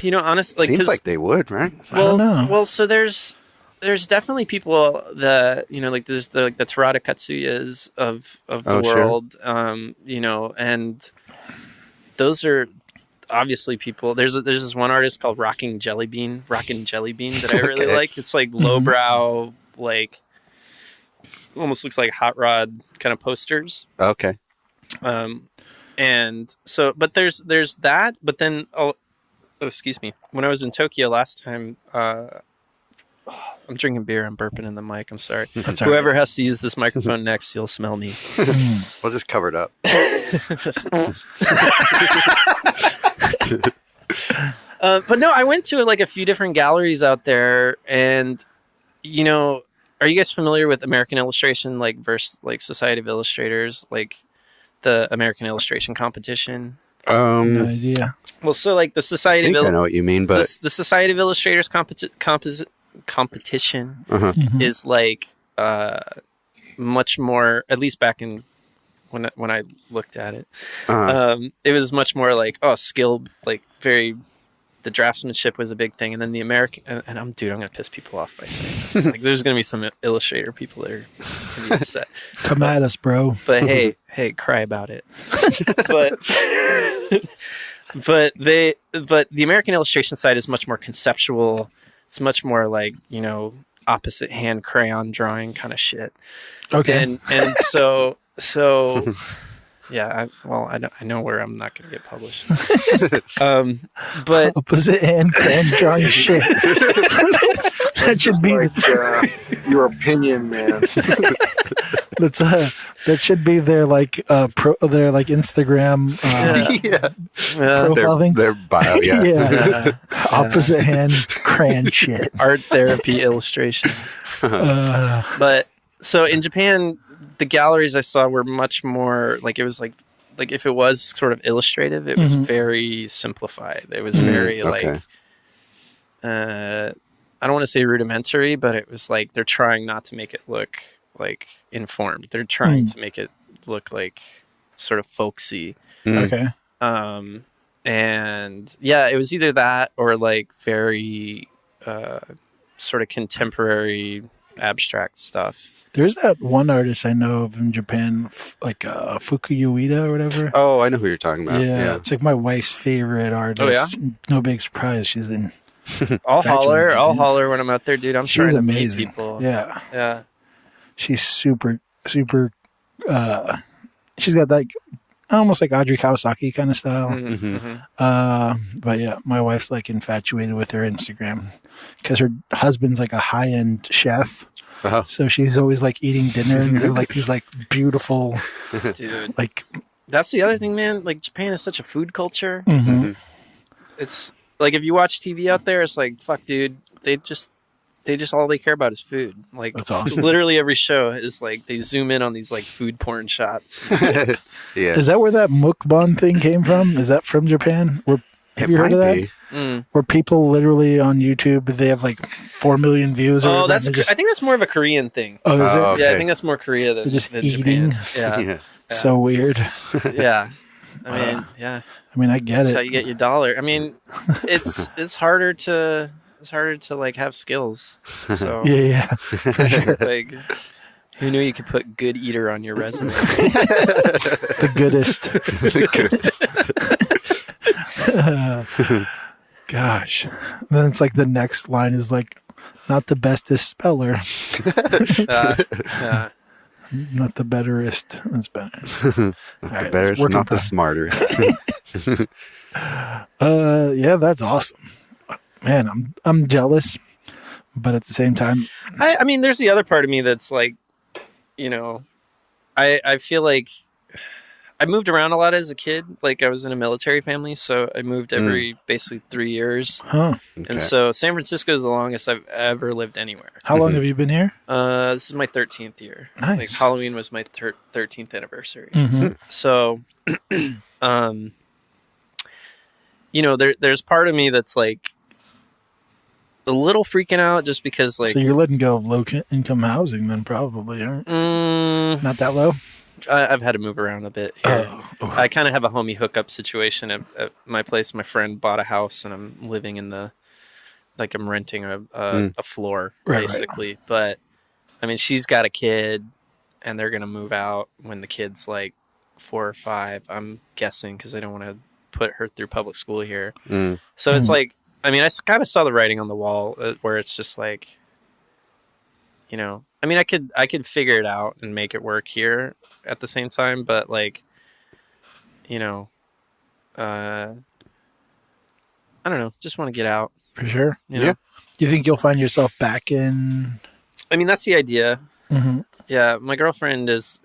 Honestly, seems like they would, right? Well, I don't know. Well, so there's definitely people that like there's the Terada Katsuyas of the world, sure. And those are obviously people. There's this one artist called Rockin' Jelly Bean that I really like. It's like lowbrow, like almost looks like hot rod kind of posters. Okay. And so, but there's that, but then excuse me. When I was in Tokyo last time, I'm drinking beer. I'm burping in the mic. I'm sorry. Whoever has to use this microphone next, you'll smell me. We'll just cover it up. But no, I went to like a few different galleries out there, and are you guys familiar with American Illustration, like versus like Society of Illustrators, like the American Illustration competition? No idea. Well, so like the Society I know what you mean, but the Society of Illustrators competition is like much more, at least back in when I looked at it, it was much more like skill, like very. The draftsmanship was a big thing, and then the American and I'm gonna piss people off by saying this. Like, there's gonna be some Illustrator people that are gonna be upset. Come at us, bro. But hey, cry about it. but the American Illustration side is much more conceptual. It's much more like opposite hand crayon drawing kind of shit. Okay, and so. Yeah, I know where I'm not going to get published. But opposite hand crayon drawing shit. That should be your opinion, man. That should be their like their like Instagram profile thing. Their bio, yeah. Opposite hand crayon shit. Art therapy illustration. But so in Japan, the galleries I saw were much more like it was like if it was sort of illustrative, it was very simplified. It was very like I don't want to say rudimentary, but it was like they're trying not to make it look like informed. They're trying to make it look like sort of folksy. Okay. And yeah, it was either that or like very sort of contemporary abstract stuff. There's that one artist I know of in Japan, like Fukuyuida or whatever. Oh, I know who you're talking about. Yeah, it's like my wife's favorite artist. Oh, yeah? No big surprise. She's in. I'll holler when I'm out there, dude. I'm She's trying amazing. to meet people. Yeah. She's super. She's got like almost like Audrey Kawasaki kind of style. But yeah, my wife's like infatuated with her Instagram because her husband's like a high-end chef. Uh-huh. So she's always like eating dinner and they're like these like beautiful, dude. Like that's the other thing, man. Like Japan is such a food culture. It's like if you watch TV out there, it's like fuck, dude. They just all they care about is food. Like that's awesome. Literally every show is like they zoom in on these like food porn shots. Yeah. Is that where that mukbang thing came from? Is that from Japan? Have you heard of that? Where people literally on YouTube, they have like 4 million views. Oh, I think that's more of a Korean thing. Oh, is it? Okay. Yeah, I think that's more Korea than just than eating. Japan. Yeah. So weird. Yeah. I mean, yeah. I mean, I get That's it. how you get your dollar. I mean, it's harder to like have skills. So Yeah, for sure. like, who knew you could put good eater on your resume? The goodest. Gosh. And then it's like the next line is like, not the bestest speller. Yeah. Not the betterest. That's better. Not All the better, work in not the progress. smartest. Yeah, that's awesome. Man, I'm jealous, but at the same time, I mean, there's the other part of me that's like, I feel like I moved around a lot as a kid. Like I was in a military family, so I moved every basically 3 years. huh? And so San Francisco is the longest I've ever lived anywhere. How long have you been here? This is my 13th year. Nice. Like Halloween was my 13th anniversary. Mm-hmm. So, there's part of me that's like a little freaking out just because like So you're letting go of low income housing, then probably, aren't? Not that low. I've had to move around a bit here. Oh. I kind of have a homie hookup situation at my place. My friend bought a house, and I'm living in I'm renting a floor basically. Right. But I mean, she's got a kid, and they're gonna move out when the kid's like 4 or 5. I'm guessing because I don't want to put her through public school here. So it's like, I mean, I kind of saw the writing on the wall where it's just like, I mean, I could figure it out and make it work here at the same time, but like, I don't know, just want to get out For sure. Yeah. Do you think you'll find yourself back in? I mean, that's the idea. Mm-hmm. Yeah, my girlfriend is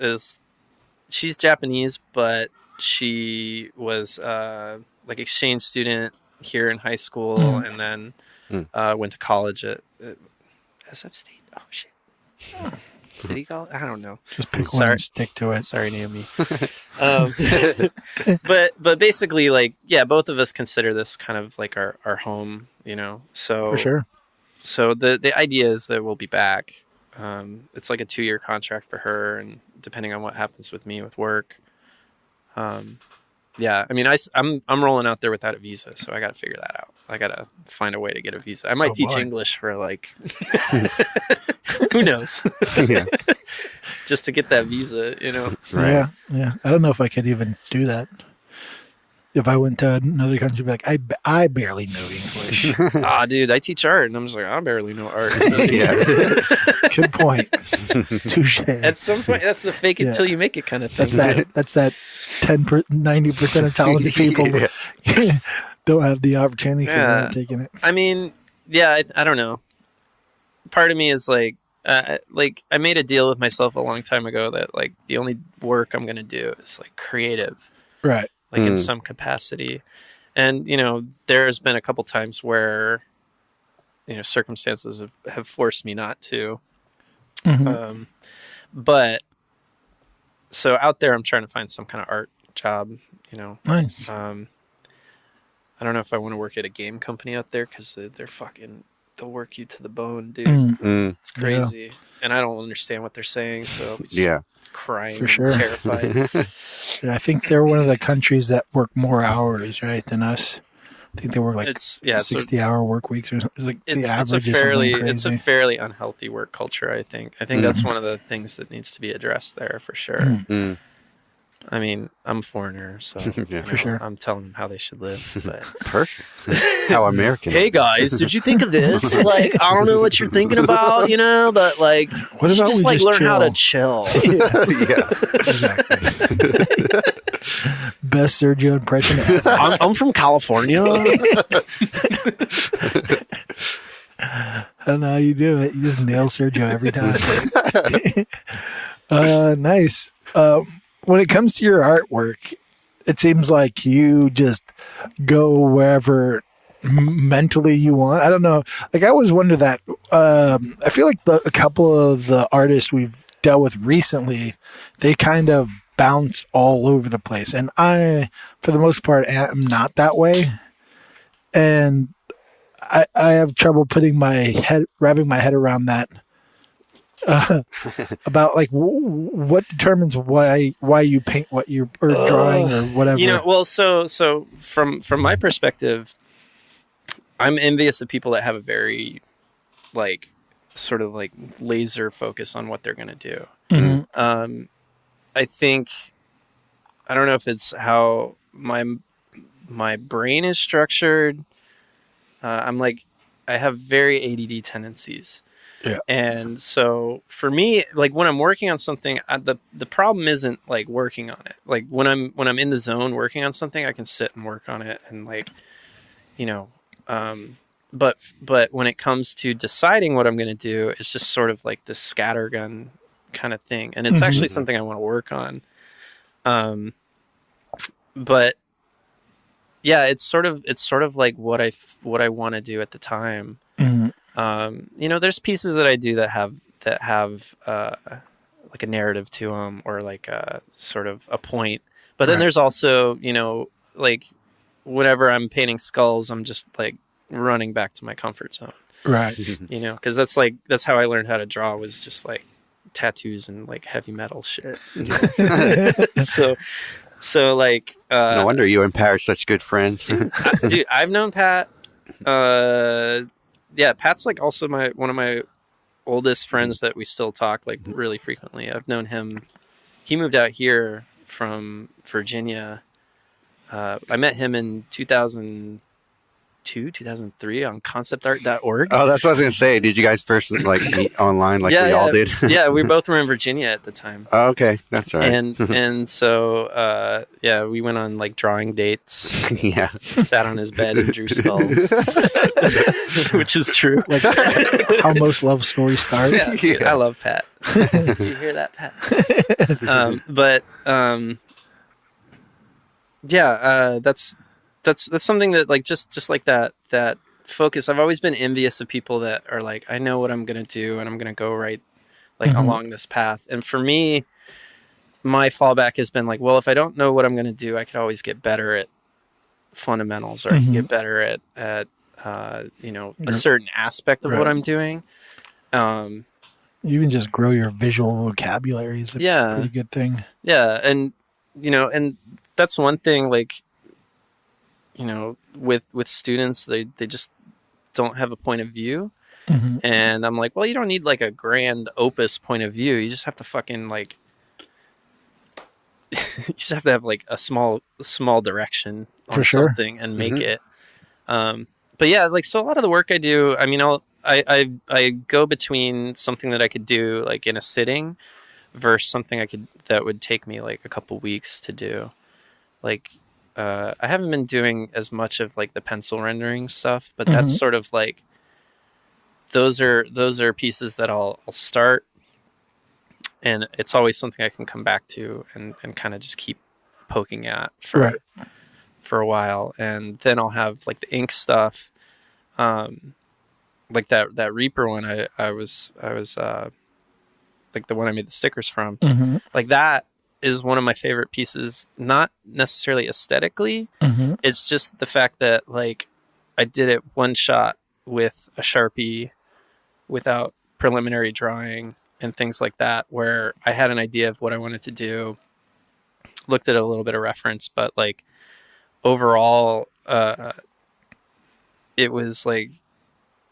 she's Japanese, but she was like exchange student here in high school, and then went to college at SF State. Oh shit, City College. I don't know. Just pick one and stick to it. Sorry, Naomi. But basically, like, yeah, both of us consider this kind of like our home, So For sure. So the idea is that we'll be back. It's like a 2-year contract for her, and depending on what happens with me with work, yeah. I mean, I'm rolling out there without a visa, so I got to figure that out. I got to find a way to get a visa. I might teach English for like, who knows? Yeah. Just to get that visa, Right. Yeah. I don't know if I could even do that. If I went to another country, I'd be like, I barely know English. Dude, I teach art, and I'm just like, I barely know art. Yeah. Good point. Touche. At some point, that's the fake it till you make it kind of thing. That's that 90% of talented people don't have the opportunity because they're not taking it. I mean, yeah, I don't know. Part of me is like I made a deal with myself a long time ago that like the only work I'm going to do is like creative. Right. Like in some capacity. And, there's been a couple times where, circumstances have forced me not to. Mm-hmm. But so out there, I'm trying to find some kind of art job, Nice. I don't know if I want to work at a game company out there because they'll work you to the bone, dude. It's crazy. Yeah. And I don't understand what they're saying. So crying for sure. Terrified. I think they're one of the countries that work more hours, right, than us. I think they work like 60-hour work weeks or something. Like the average it's a fairly unhealthy work culture, I think. I think that's one of the things that needs to be addressed there for sure. I mean, I'm a foreigner, so for sure. I'm telling them how they should live. But Perfect. How American. Hey guys, did you think of this? Like, I don't know what you're thinking about, but like, what about just we like just learn chill? How to chill? Yeah. Exactly. Best Sergio impression ever. I'm from California. I don't know how you do it. You just nail Sergio every time. Nice. When it comes to your artwork, it seems like you just go wherever mentally you want. I don't know. Like, I always wonder that. I feel like a couple of the artists we've dealt with recently, they kind of bounce all over the place. And I, for the most part, am not that way. And I have trouble wrapping my head around that. about like what determines why you paint what you're or drawing or whatever. You know, well, so from my perspective, I'm envious of people that have a very like sort of like laser focus on what they're going to do. Mm-hmm. I think I don't know if it's how my brain is structured. I'm like I have very ADD tendencies. Yeah. And so for me, like when I'm working on something, the problem isn't like working on it. Like when I'm in the zone working on something, I can sit and work on it and like, you know, but when it comes to deciding what I'm going to do, it's just sort of like this scattergun kind of thing. And it's actually something I want to work on. But yeah, it's sort of like what I want to do at the time. You know, there's pieces that I do that have like a narrative to them or like a sort of a point. But then there's also, you know, like whenever I'm painting skulls, I'm just like running back to my comfort zone. Right. You know, because that's how I learned how to draw was just like tattoos and like heavy metal shit. So like no wonder you and Pat are such good friends. Dude, I've known Pat. Yeah, Pat's like also one of my oldest friends that we still talk like really frequently. I've known him. He moved out here from Virginia. I met him in 2002, 2003 on conceptart.org. Oh, that's what I was going to say. Did you guys first like meet online like we all did? Yeah, we both were in Virginia at the time. Oh, okay, that's all right. And so, yeah, we went on like drawing dates. Yeah. Sat on his bed and drew skulls. Which is true. Like how most love stories start. Yeah, dude, I love Pat. Did you hear that, Pat? Yeah, that's something that like just like that focus. I've always been envious of people that are like, I know what I'm gonna do and I'm gonna go right like along this path. And for me, my fallback has been like, well, if I don't know what I'm gonna do, I could always get better at fundamentals or I can get better at you know, a certain aspect of what I'm doing. Even just grow your visual vocabulary is a pretty good thing. Yeah, and you know, and that's one thing like, you know, with students, they just don't have a point of view. And I'm like, well, you don't need like a grand opus point of view. You just have to fucking like, you just have to have like a small direction on something and make it. But yeah, like, so a lot of the work I do, I mean, I go between something that I could do like in a sitting versus something that would take me like a couple weeks to do. Like, I haven't been doing as much of like the pencil rendering stuff, but that's sort of like, those are pieces that I'll start, and it's always something I can come back to and kind of just keep poking at for a while. And then I'll have like the ink stuff, like that Reaper one. I was like the one I made the stickers from. Like that is one of my favorite pieces, not necessarily aesthetically. It's just the fact that like I did it one shot with a Sharpie without preliminary drawing and things like that, where I had an idea of what I wanted to do, looked at a little bit of reference, but like overall, it was like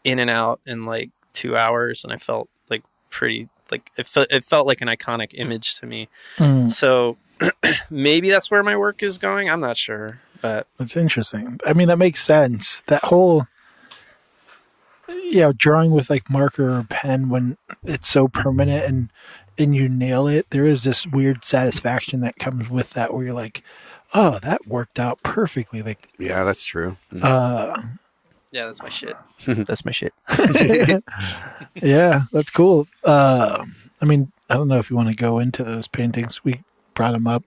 in and out in like 2 hours, and I felt like pretty, like it felt like an iconic image to me. So maybe that's where my work is going. I'm not sure, but it's interesting. I mean, that makes sense. That whole, drawing with like marker or pen, when it's so permanent and you nail it, there is this weird satisfaction that comes with that, where you're like, oh, that worked out perfectly. Like, yeah, that's true. Yeah, that's my shit. That's my shit. Yeah, that's cool. I mean, I don't know if you want to go into those paintings. We brought them up.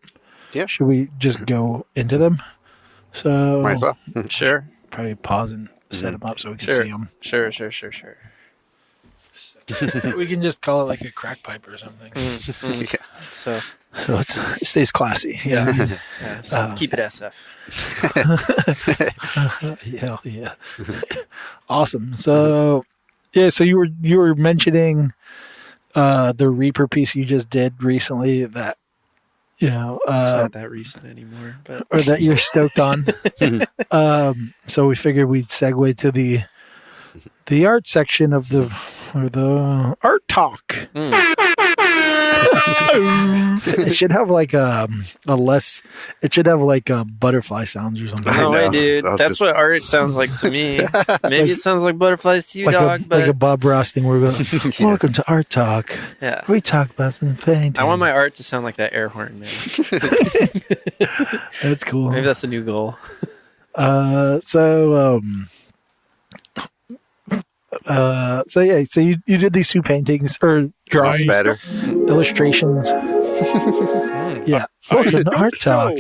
Yeah. Should we just go into them? So might as well. Sure. Probably pause and set them up so we can see them. Sure. We can just call it like a crack pipe or something. Yeah. So it stays classy. Yeah. Keep it SF. Yeah. Awesome. So so you were mentioning the Reaper piece you just did recently that, you know, It's not that recent anymore, but or that you're stoked on. So we figured we'd segue to the art section of the art talk. It should have like it should have like butterfly sounds or something. no way, dude. That's That's just- what art sounds like to me. Maybe it sounds like butterflies to you, Like dog. like a But Bob Ross thing where we go, welcome to Art Talk. yeah, We talk about some painting. I want my art to sound like that air horn, man. That's cool. Maybe that's a new goal. So you did these two paintings or drawings, That's better. illustrations. Yeah. Welcome to Art Talk.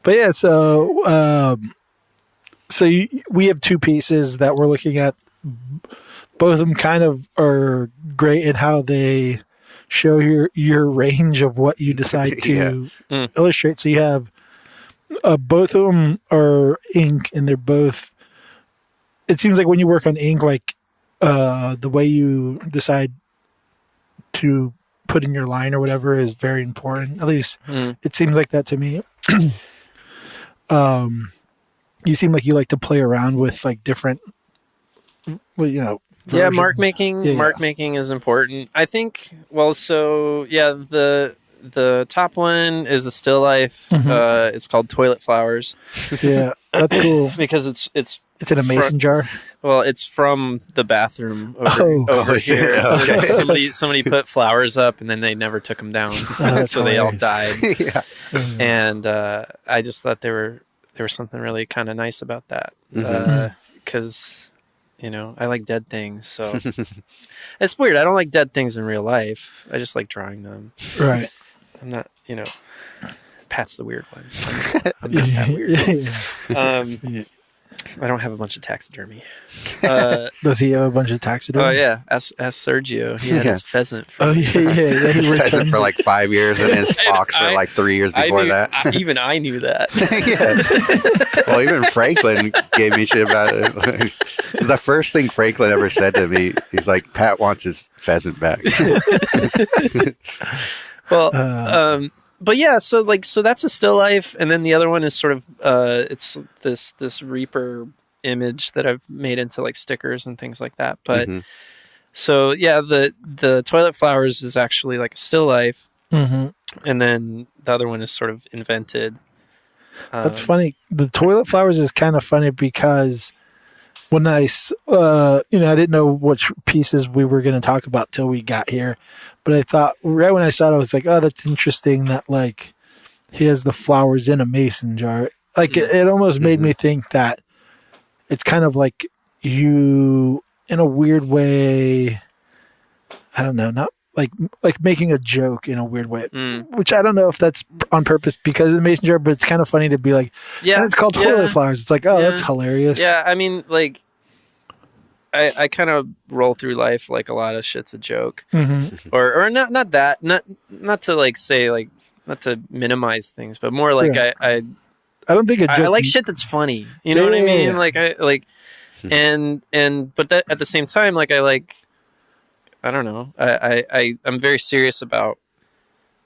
But yeah, we have two pieces that we're looking at. Both of them kind of are great in how they show your range of what you decide to illustrate. So you have both of them are ink, and they're both. It seems like when you work on ink, like the way you decide to put in your line or whatever is very important. At least it seems like that to me. You seem like you like to play around with like different, well, you know. Yeah, versions. mark making is important. I think. Well, so yeah, the top one is a still life. It's called Toilet Flowers. Yeah, that's cool. Because it's It's in a mason jar. Well, it's from the bathroom over here. Okay. Somebody put flowers up, and then they never took them down, that's so they all hilarious. died. Yeah. And I just thought there was something really kind of nice about that, because you know I like dead things. So it's weird. I don't like dead things in real life. I just like drawing them. Right. I'm not, you know. Pat's the weird one. I'm not that weird. I don't have a bunch of taxidermy. Does he have a bunch of taxidermy? Oh yeah, ask Sergio. He had his pheasant. Oh yeah. He Pheasant returned for like 5 years and his fox for like 3 years before that. Even I knew that. Yeah. Well, even Franklin gave me shit about it. The first thing Franklin ever said to me, he's like, Pat wants his pheasant back. Well, but yeah, so that's a still life, and then the other one is sort of it's this Reaper image that I've made into like stickers and things like that. But so yeah, the Toilet Flowers is actually like a still life, and then the other one is sort of invented. That's funny. The Toilet Flowers is kind of funny because when I didn't know which pieces we were going to talk about till we got here. But I thought, right when I saw it, I was like, oh, that's interesting that, like, he has the flowers in a mason jar. Like, it almost made me think that it's kind of like you, in a weird way, I don't know, not like making a joke in a weird way, which I don't know if that's on purpose because of the mason jar, but it's kind of funny to be like, and it's called Toilet Flowers. It's like, oh, that's hilarious. Yeah, I mean, like, I kind of roll through life like a lot of shit's a joke, or not to like say like not to minimize things, but more like I don't think I like shit that's funny. You know what I mean? Yeah. Like I like, but that at the same time, like I don't know. I'm very serious about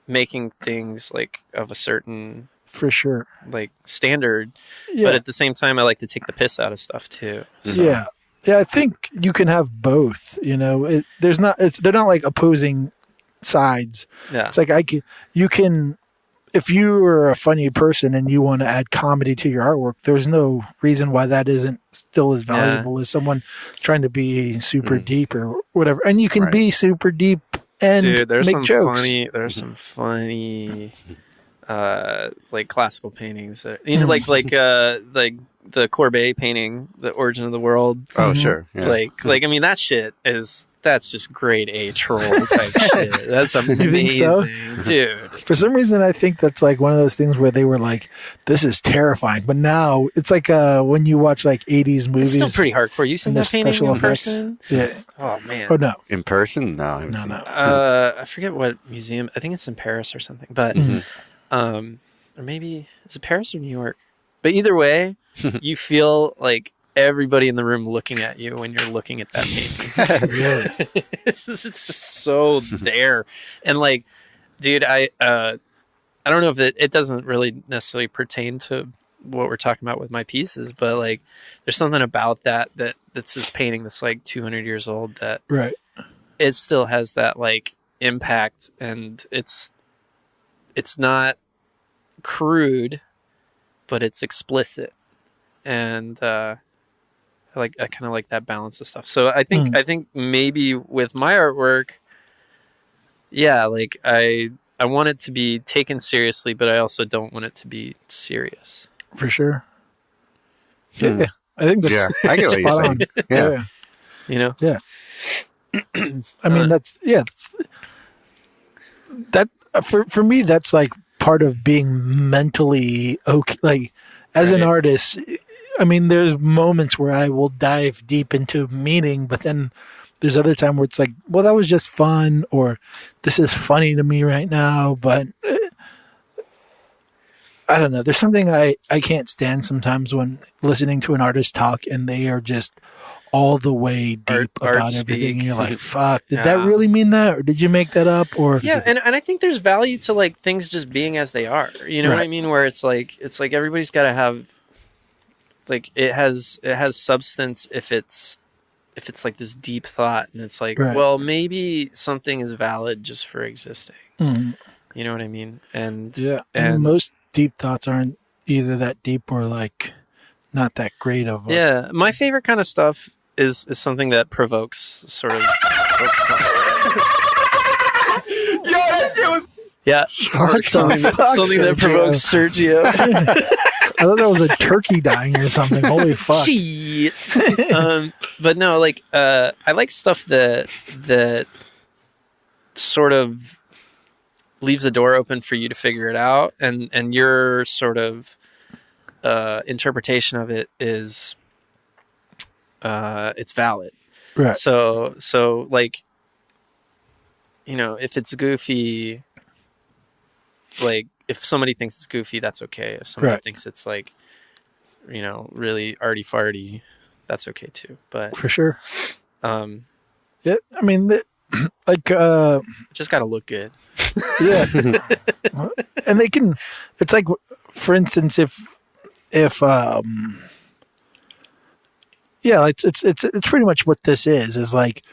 making things like of a certain for sure like standard, but at the same time, I like to take the piss out of stuff too. So. Yeah, I think you can have both. You know, they're not like opposing sides. Yeah, it's like you can, if you are a funny person and you want to add comedy to your artwork, there's no reason why that isn't still as valuable as someone trying to be super deep or whatever. And you can be super deep and make jokes. There's some funny, like classical paintings that like the Courbet painting, The Origin of the World. Oh, sure. Yeah. Like I mean, that shit that's just grade A troll type shit. That's amazing, you think so? Dude. For some reason, I think that's like one of those things where they were like, "This is terrifying," but now it's like when you watch like '80s movies. It's still pretty hardcore. You seen that painting in person? Yeah. Oh man. Oh no. In person? No, I haven't seen it. I forget what museum. I think it's in Paris or something. But or maybe is it Paris or New York? But either way, you feel like everybody in the room looking at you when you're looking at that painting. It's just so there. And like, dude, I don't know if it doesn't really necessarily pertain to what we're talking about with my pieces, but like there's something about that's this painting that's like 200 years old that right. It still has that like impact, and it's not crude, but it's explicit. And I kind of like that balance of stuff. So I think maybe with my artwork, yeah, like I want it to be taken seriously, but I also don't want it to be serious. For sure. Yeah, I think that's I get what you're saying. Yeah. You know? Yeah. I mean, that for me, that's like part of being mentally okay. Like as an artist, I mean, there's moments where I will dive deep into meaning, but then there's other time where it's like, well, that was just fun, or this is funny to me right now, but I don't know. There's something I can't stand sometimes when listening to an artist talk and they are just all the way deep about everything. And you're like, fuck, did that really mean that? Or did you make that up? Or yeah, and I think there's value to like things just being as they are. You know what I mean? Where it's like everybody's got to have like it has substance if it's like this deep thought, and it's like, well, maybe something is valid just for existing. Mm-hmm. You know what I mean? And and most deep thoughts aren't either that deep or like not that great of a... my favorite kind of stuff is something that provokes sort of that shit was something that provokes Sergio. I thought that was a turkey dying or something. Holy fuck. Shit. But no, like I like stuff that sort of leaves a door open for you to figure it out, and your sort of interpretation of it is it's valid. Right. So like, you know, if it's goofy, like if somebody thinks it's goofy, that's okay. If somebody thinks it's like, you know, really arty farty, that's okay too. But for sure. Yeah, I mean, like just got to look good. Yeah. And they can, it's like, for instance, if yeah, it's pretty much what this is like,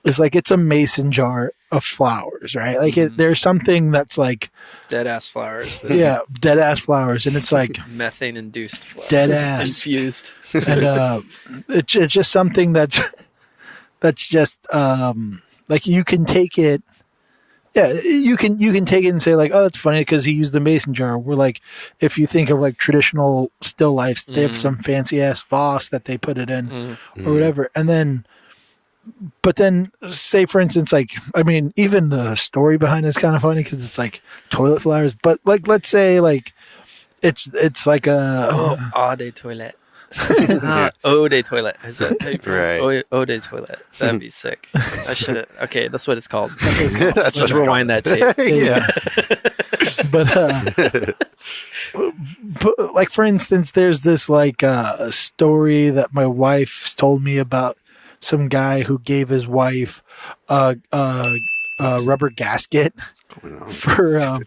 it's a mason jar of flowers, right? Like there's something that's like dead ass flowers. Dead ass flowers. And it's like methane induced flowers. Dead ass. Infused. And it's just something that's just like you can take it. Yeah, you can take it and say like, oh, it's funny because he used the mason jar. We're like, if you think of like traditional still lifes, they have some fancy ass vase that they put it in or whatever. And then, but then say for instance, like, I mean, even the story behind it is kind of funny because it's like toilet flowers. But like, let's say like, it's like a eau de toilette. Eau de toilette. Is that right? Eau de toilette. That'd be sick. I should have. Okay, that's what it's called. Let's rewind that tape. Yeah. But like for instance, there's this like a story that my wife told me about some guy who gave his wife a rubber gasket for.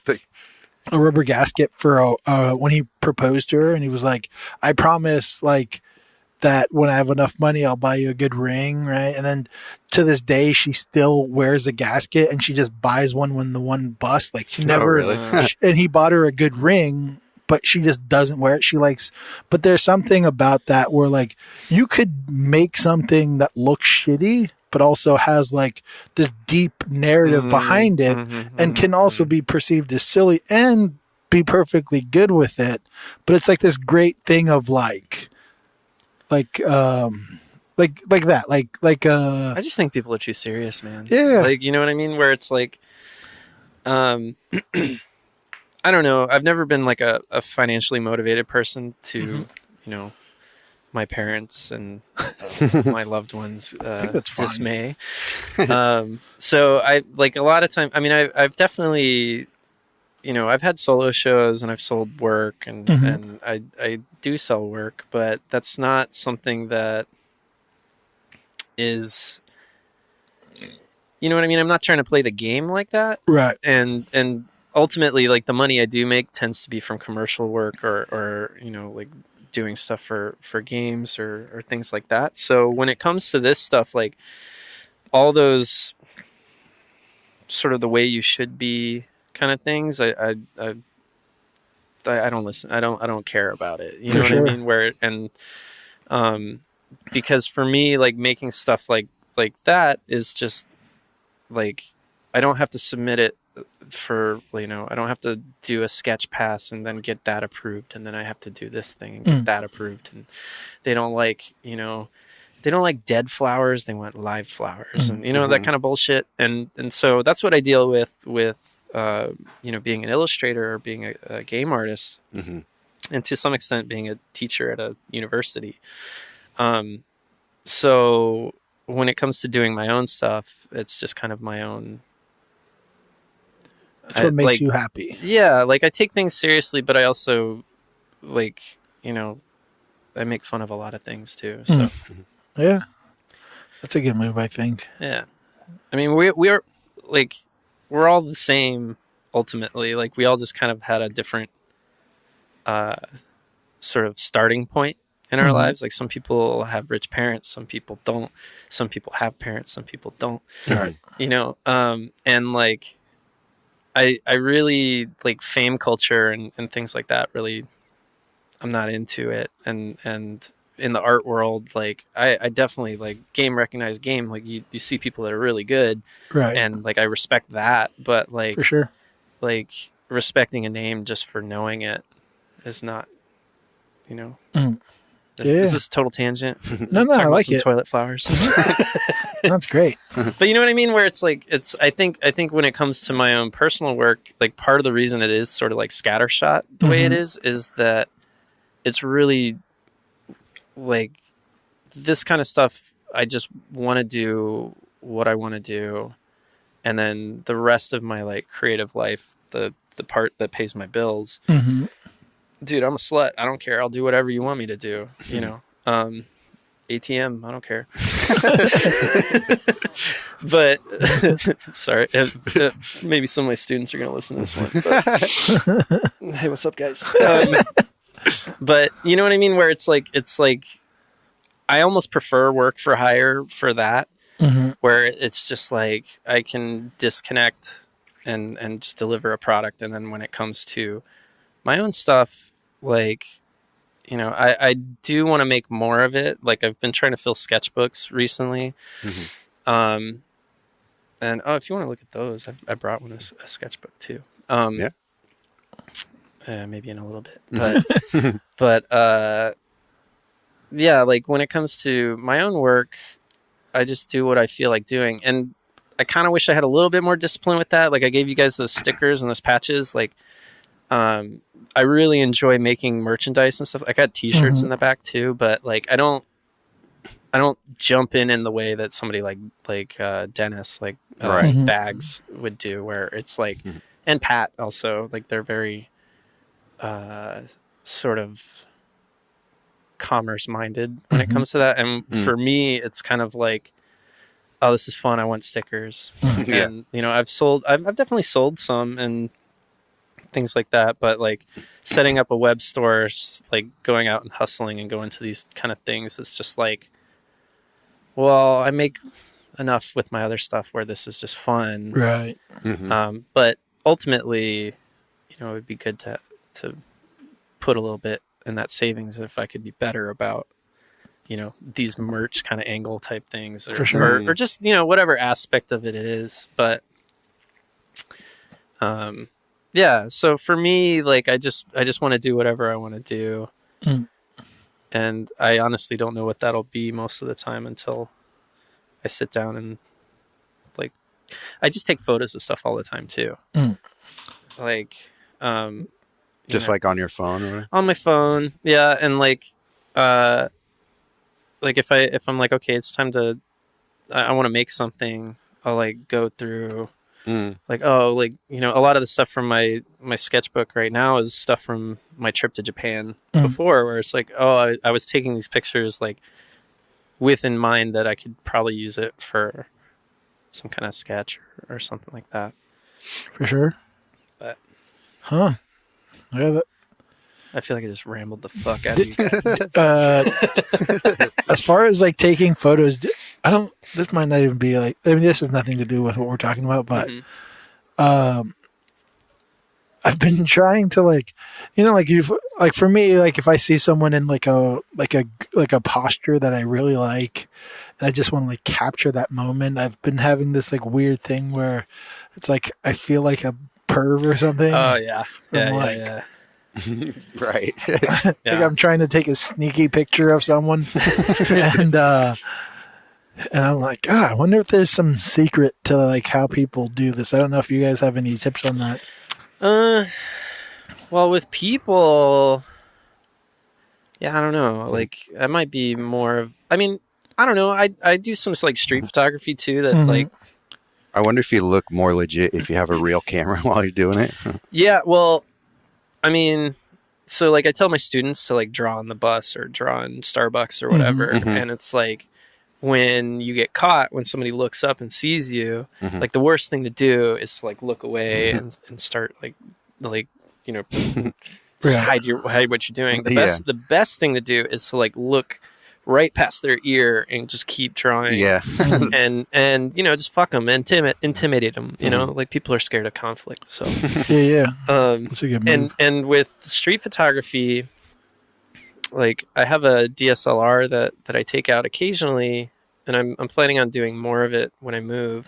A rubber gasket for when he proposed to her, and he was like, I promise like that when I have enough money I'll buy you a good ring, right? And then to this day she still wears a gasket, and she just buys one when the one busts. Like she never and he bought her a good ring, but she just doesn't wear it. She likes, but there's something about that where like you could make something that looks shitty but also has like this deep narrative behind it, and can also be perceived as silly and be perfectly good with it. But it's like this great thing of like that. I just think people are too serious, man. Yeah. Like, you know what I mean? Where it's like, I don't know. I've never been like a financially motivated person to, you know, my parents and my loved ones dismay. So I like a lot of time. I mean, I've definitely I've had solo shows and I've sold work and Mhm. and I do sell work, but that's not something that is, you know what I mean? I'm not trying to play the game like that. Right. And ultimately, like, the money I do make tends to be from commercial work or like doing stuff for games or things like that. So when it comes to this stuff, like all those sort of the way you should be kind of things, I don't listen. I don't care about it. You For know sure. what I mean? Because for me, like, making stuff like that is just like, I don't have to submit it for, I don't have to do a sketch pass and then get that approved, and then I have to do this thing and get that approved. And they don't like, they don't like dead flowers. They want live flowers, and that kind of bullshit. And so that's what I deal with being an illustrator or being a game artist, and to some extent being a teacher at a university. So when it comes to doing my own stuff, it's just kind of my own. That's what makes you happy. Yeah, like, I take things seriously, but I also, like, I make fun of a lot of things too. So Yeah, that's a good move, I think. yeah, I mean, we're like, we're all the same ultimately. Like, we all just kind of had a different sort of starting point in our lives. Like, some people have rich parents, some people don't. Some people have parents, some people don't. Right. And like, I really like fame culture and things like that. Really, I'm not into it. And in the art world, like, I definitely like game recognized game. Like, you see people that are really good, Right. and like, I respect that. But like, For sure. like, respecting a name just for knowing it is not, Yeah. Is this a total tangent? No, Talking I about like some it. toilet flowers. That's great. But you know what I mean? Where it's like, I think when it comes to my own personal work, like, part of the reason it is sort of like scattershot the way it is that it's really like, this kind of stuff, I just want to do what I want to do. And then the rest of my like creative life, the part that pays my bills, dude, I'm a slut. I don't care. I'll do whatever you want me to do, ATM, I don't care. But sorry, maybe some of my students are going to listen to this one. But, hey, what's up, guys? But you know what I mean? Where it's like, I almost prefer work for hire for that, where it's just like, I can disconnect and just deliver a product. And then when it comes to my own stuff, like, I do want to make more of it. Like, I've been trying to fill sketchbooks recently. And if you want to look at those, I brought one, a sketchbook too. Maybe in a little bit, but yeah, like, when it comes to my own work, I just do what I feel like doing. And I kind of wish I had a little bit more discipline with that. Like, I gave you guys those stickers and those patches. Like, I really enjoy making merchandise and stuff. I got t-shirts in the back too, but like, I don't jump in the way that somebody like Dennis, like Bags would do, where it's like, and Pat also, like, they're very sort of commerce minded when it comes to that. And for me, it's kind of like, oh, this is fun. I want stickers. And I've definitely sold some and things like that, but like, setting up a web store, like, going out and hustling and going to these kind of things, it's just like, well, I make enough with my other stuff where this is just fun, Right. But ultimately, it would be good to put a little bit in that savings if I could be better about these merch kind of angle type things, or, For sure. or just whatever aspect of it is. But yeah, so for me, like, I just want to do whatever I want to do. And I honestly don't know what that'll be most of the time until I sit down and, like, I just take photos of stuff all the time too. Like, just like on your phone, or whatever? On my phone. Yeah. And like if I'm like, okay, it's time to, I want to make something, I'll like go through Like, oh, like, a lot of the stuff from my sketchbook right now is stuff from my trip to Japan before, where it's like, oh, I was taking these pictures like with in mind that I could probably use it for some kind of sketch or something like that. For sure. But yeah, I feel like I just rambled the fuck out of you. as far as like taking photos, this might not even be like, I mean, this has nothing to do with what we're talking about, but I've been trying to like, like for me, like if I see someone in like a posture that I really like, and I just want to like capture that moment, I've been having this like weird thing where it's like I feel like a perv or something. Oh yeah, yeah. Right. Like I'm trying to take a sneaky picture of someone, and I'm like, I wonder if there's some secret to like how people do this. I don't know if you guys have any tips on that. Well, with people, I don't know. Like, I might be more of. I mean, I don't know. I do some like street photography too. That like. I wonder if you look more legit if you have a real camera while you're doing it. Yeah, well, I mean, so like I tell my students to like draw on the bus or draw in Starbucks or whatever, and it's like when you get caught, when somebody looks up and sees you, like the worst thing to do is to like look away and start like just hide what you're doing. The best thing to do is to like look right past their ear and just keep drawing. Yeah. and just fuck them, intimidate them. Like people are scared of conflict. So yeah. That's a good move. And with street photography, like I have a DSLR that I take out occasionally, and I'm planning on doing more of it when I move.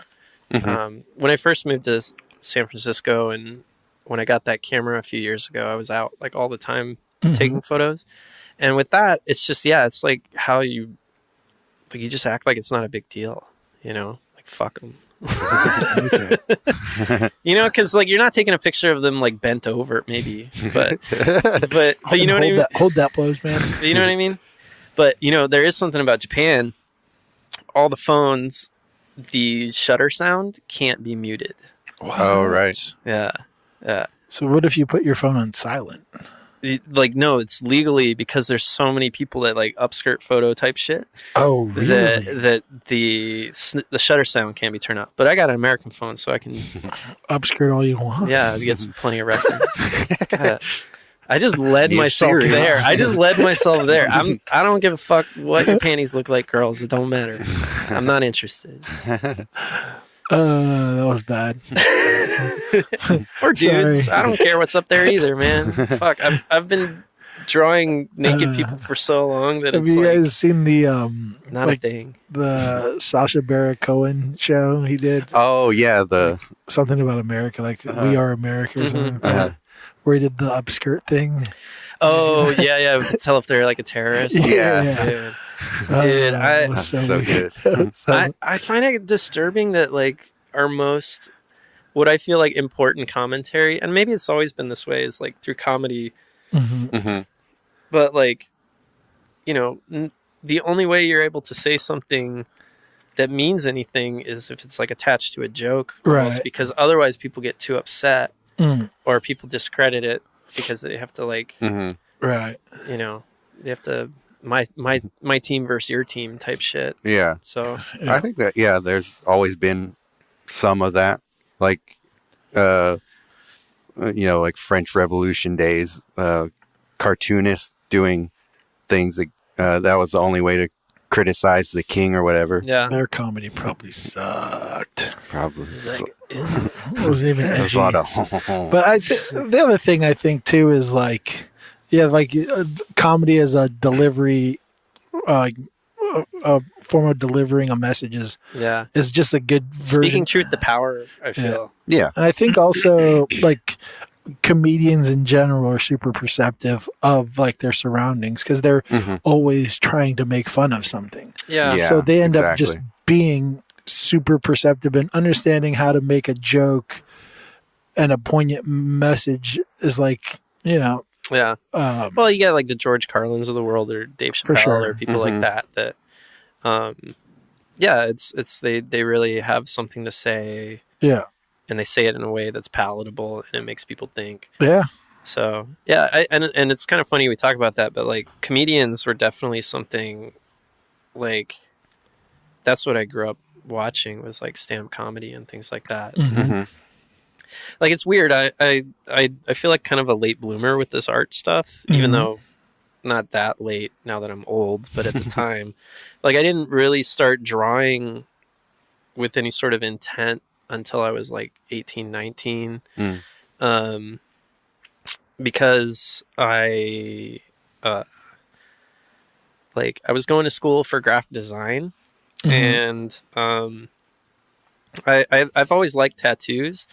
When I first moved to San Francisco, and when I got that camera a few years ago, I was out like all the time taking photos. And with that, it's just, it's like how you just act like it's not a big deal, like fuck them. Because like you're not taking a picture of them like bent over, maybe, but you know what I mean? Hold that pose, man. You know what I mean? But, there is something about Japan. All the phones, the shutter sound can't be muted. Wow. Oh, right. Yeah. So what if you put your phone on silent? Like, no, it's legally, because there's so many people that like upskirt photo type shit. Oh, really? That the shutter sound can't be turned up. But I got an American phone, so I can upskirt all you want. Yeah, it gets plenty of records. I just led myself there. I don't give a fuck what your panties look like, girls. It don't matter. I'm not interested. That was bad. Or dudes. Sorry. I don't care what's up there either, man. Fuck. I've been drawing naked people for so long that have it's you guys seen the not a thing. The Sacha Baron Cohen show he did? Oh yeah, the something about America, like We Are America or something like that. Where he did the upskirt thing. Oh yeah. Tell if they're like a terrorist. Yeah. Dude, that's so good. I find it disturbing that like our most, what I feel like important commentary, and maybe it's always been this way, is like through comedy. But like, the only way you're able to say something that means anything is if it's like attached to a joke, right? Because otherwise people get too upset, or people discredit it because they have to like, right? They have to. My team versus your team type shit. Yeah. So I think that there's always been some of that, like like French Revolution days, cartoonists doing things that was the only way to criticize the king or whatever. Yeah, their comedy probably sucked. Probably. It wasn't even edgy. There's a lot of. But the other thing I think too is like. Yeah, like comedy as a delivery, a form of delivering a message is just a good version. Speaking truth to power, I feel. Yeah. And I think also like comedians in general are super perceptive of like their surroundings because they're always trying to make fun of something. Yeah. So they end up just being super perceptive and understanding how to make a joke and a poignant message is like, Yeah. Well, you got like the George Carlins of the world, or Dave Chappelle, or people like that. It's they really have something to say. Yeah. and they say it in a way that's palatable and it makes people think. Yeah. So yeah, and it's kind of funny we talk about that, but like comedians were definitely something like that's what I grew up watching was like stand-up comedy and things like that. Like it's weird. I feel like kind of a late bloomer with this art stuff, even though not that late now that I'm old, but at the time, like I didn't really start drawing with any sort of intent until I was like 18, 19. Because I was going to school for graphic design, and I've always liked tattoos,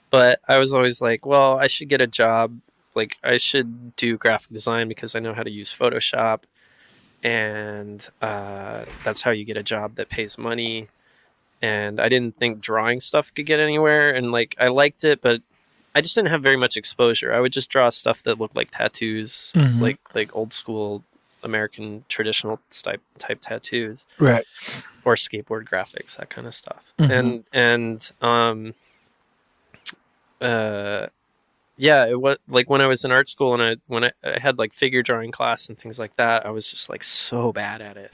but I was always like, well, I should get a job. Like I should do graphic design because I know how to use Photoshop, and that's how you get a job that pays money. And I didn't think drawing stuff could get anywhere, and like I liked it, but I just didn't have very much exposure. I would just draw stuff that looked like tattoos, like old school American traditional type tattoos, right? Or skateboard graphics, that kind of stuff. Yeah, it was like when I was in art school and when I had like figure drawing class and things like that, I was just like so bad at it,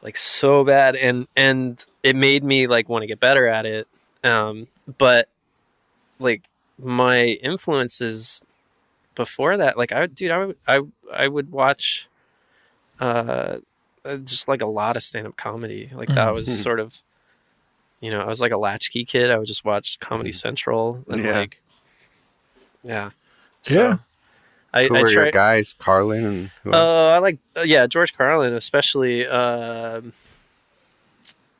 like so bad, and it made me like want to get better at it. But like my influences before that, like I would watch just like a lot of stand-up comedy. Like that was sort of, I was like a latchkey kid. I would just watch Comedy Central and like, yeah. So who were your guys, Carlin and I like George Carlin especially.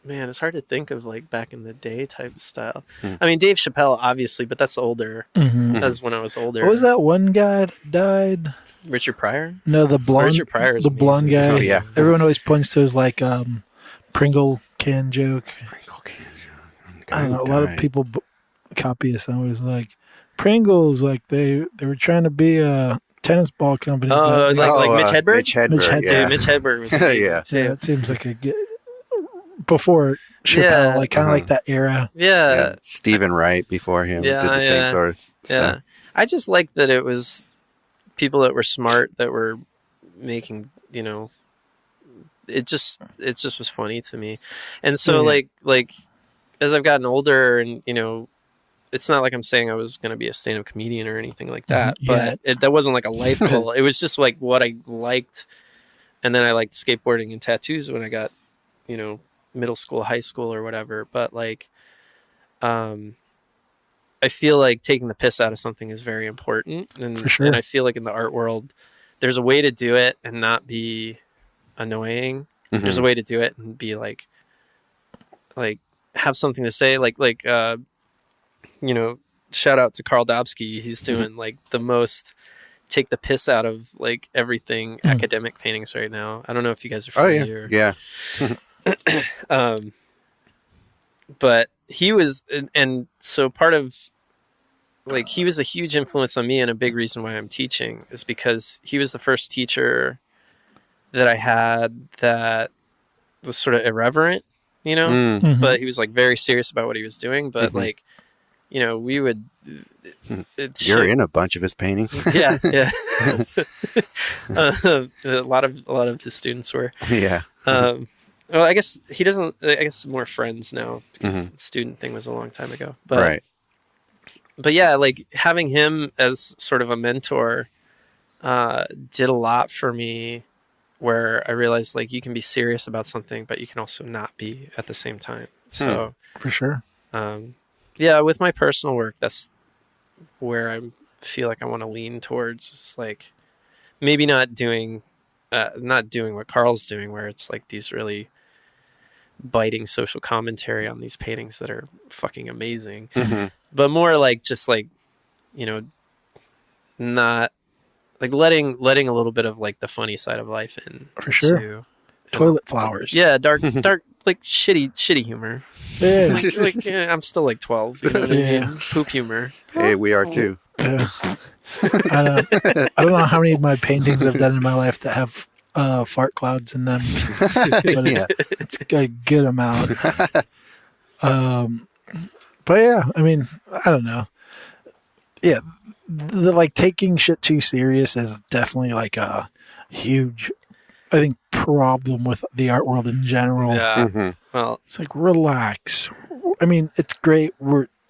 Man, it's hard to think of like back in the day type of style. I mean, Dave Chappelle, obviously, but that's older. That's when I was older. What was that one guy that died? Richard Pryor? No, the blonde. Richard Pryor is the blonde guy. Oh, yeah. Everyone always points to his like Pringle can joke. I don't know. A lot of people copy us. I was like, Pringles, like they were trying to be a tennis ball company. Like Mitch Hedberg? Mitch Hedberg. Yeah. Mitch Hedberg was amazing too. Yeah, it seems like a good before Chappelle, like kind of like that era. Yeah. Stephen Wright before him did the same sort of stuff. Yeah. I just liked that it was people that were smart that were making, it just was funny to me. And so like as I've gotten older and, it's not like I'm saying I was going to be a stand-up comedian or anything like that, but that wasn't like a life goal. It was just like what I liked. And then I liked skateboarding and tattoos when I got, middle school, high school or whatever. But like, I feel like taking the piss out of something is very important. And, for sure. And I feel like in the art world, there's a way to do it and not be annoying. There's a way to do it and be like have something to say. Shout out to Carl Dobsky. He's doing like the most take the piss out of like everything academic paintings right now. I don't know if you guys are familiar. Yeah. But he was, and so part of like, he was a huge influence on me, and a big reason why I'm teaching is because he was the first teacher that I had that was sort of irreverent, but he was like very serious about what he was doing. But like, we would. You're in a bunch of his paintings. Yeah. A lot of his students were. Yeah. Well, I guess he doesn't. I guess more friends now because the student thing was a long time ago. But, right. But yeah, like having him as sort of a mentor did a lot for me. Where I realized like you can be serious about something, but you can also not be at the same time. So for sure. Yeah, with my personal work, that's where I feel like I want to lean towards. It's like maybe not doing what Carl's doing, where it's like these really biting social commentary on these paintings that are fucking amazing, but more like just like, not like letting a little bit of like the funny side of life in. For sure. Toilet flowers. Yeah, dark, like shitty humor. Yeah. I'm still like 12. You know what I mean? Poop humor. Hey, we are too. Yeah. I don't know how many of my paintings I've done in my life that have fart clouds in them, but it's a good amount. But yeah, I mean, I don't know. Yeah, the like taking shit too serious is definitely like a huge, I think, problem with the art world in general. Yeah. Mm-hmm. Well, It's like relax. I mean, it's great.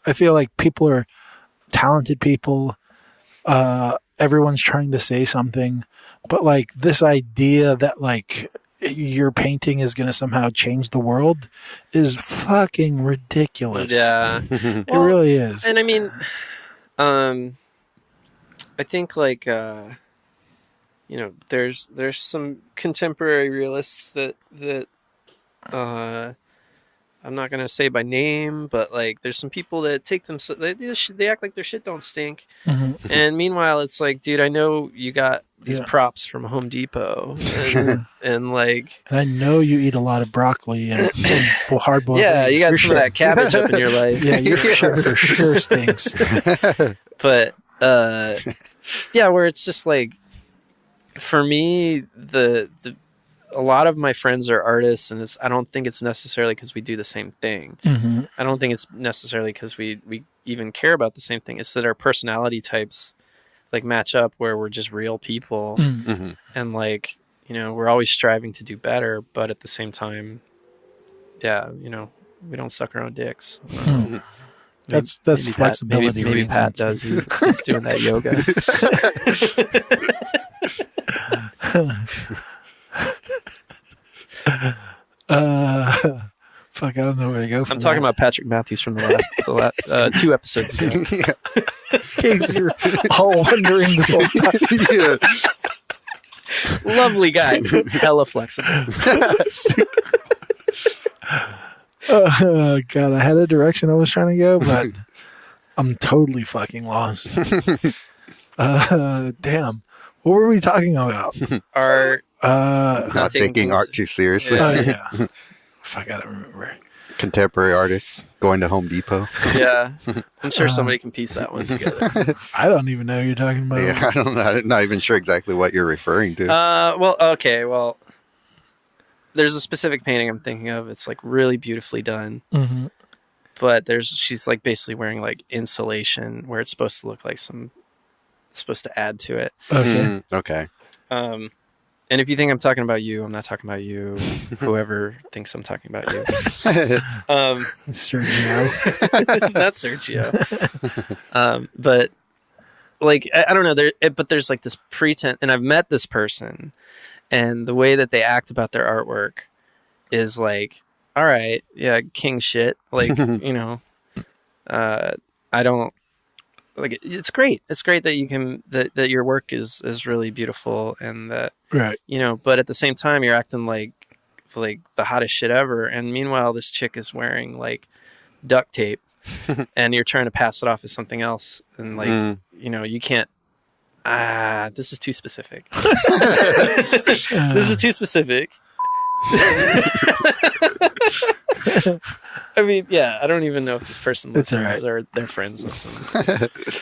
I feel like people are talented people. Everyone's trying to say something, but like this idea that like your painting is going to somehow change the world is fucking ridiculous. yeah. It really is. And I mean, I think like there's some contemporary realists that I'm not gonna say by name, but like there's some people that take them, they act like their shit don't stink, and meanwhile it's like, dude, I know you got these props from Home Depot, and like, and I know you eat a lot of broccoli and hard boiled. Yeah, eggs. you got Your some shit- of that cabbage up in your life. Yeah, your shirt for sure stinks. But yeah, where it's just like, for me, a lot of my friends are artists, and I don't think it's necessarily because we do the same thing. I don't think it's necessarily because we even care about the same thing. It's that our personality types like match up, where we're just real people, and like, we're always striving to do better, but at the same time, yeah, we don't suck our own dicks. That's maybe flexibility. Maybe Pat does. He's doing that yoga. Fuck, I don't know where to go from I'm talking about Patrick Matthews from the last 2 episodes ago. in case you're all wondering this whole time. Lovely guy. Hella flexible. God, I had a direction I was trying to go, but I'm totally fucking lost. Damn. What were we talking about? Art. Not taking art too seriously. Yeah. Fuck, I don't remember. Contemporary artists going to Home Depot. Yeah. I'm sure somebody can piece that one together. I don't even know who you're talking about. Yeah, I don't know. I'm not even sure exactly what you're referring to. Well, there's a specific painting I'm thinking of. It's like really beautifully done. But she's like basically wearing like insulation where it's supposed to look like it's supposed to add to it. Okay. Okay. And if you think I'm talking about you, I'm not talking about you. Whoever thinks I'm talking about you. Sergio. Not Sergio. But like, I don't know. But there's like this pretense, and I've met this person, and the way that they act about their artwork is like, all right, yeah, king shit. Like, I don't. Like, it's great. It's great that you can that your work is really beautiful, and that Right. But at the same time, you're acting like the hottest shit ever, and meanwhile, this chick is wearing like duct tape, and you're trying to pass it off as something else, and like you can't. This is too specific. This is too specific. I mean, yeah, I don't even know if this person listens or their friends listen.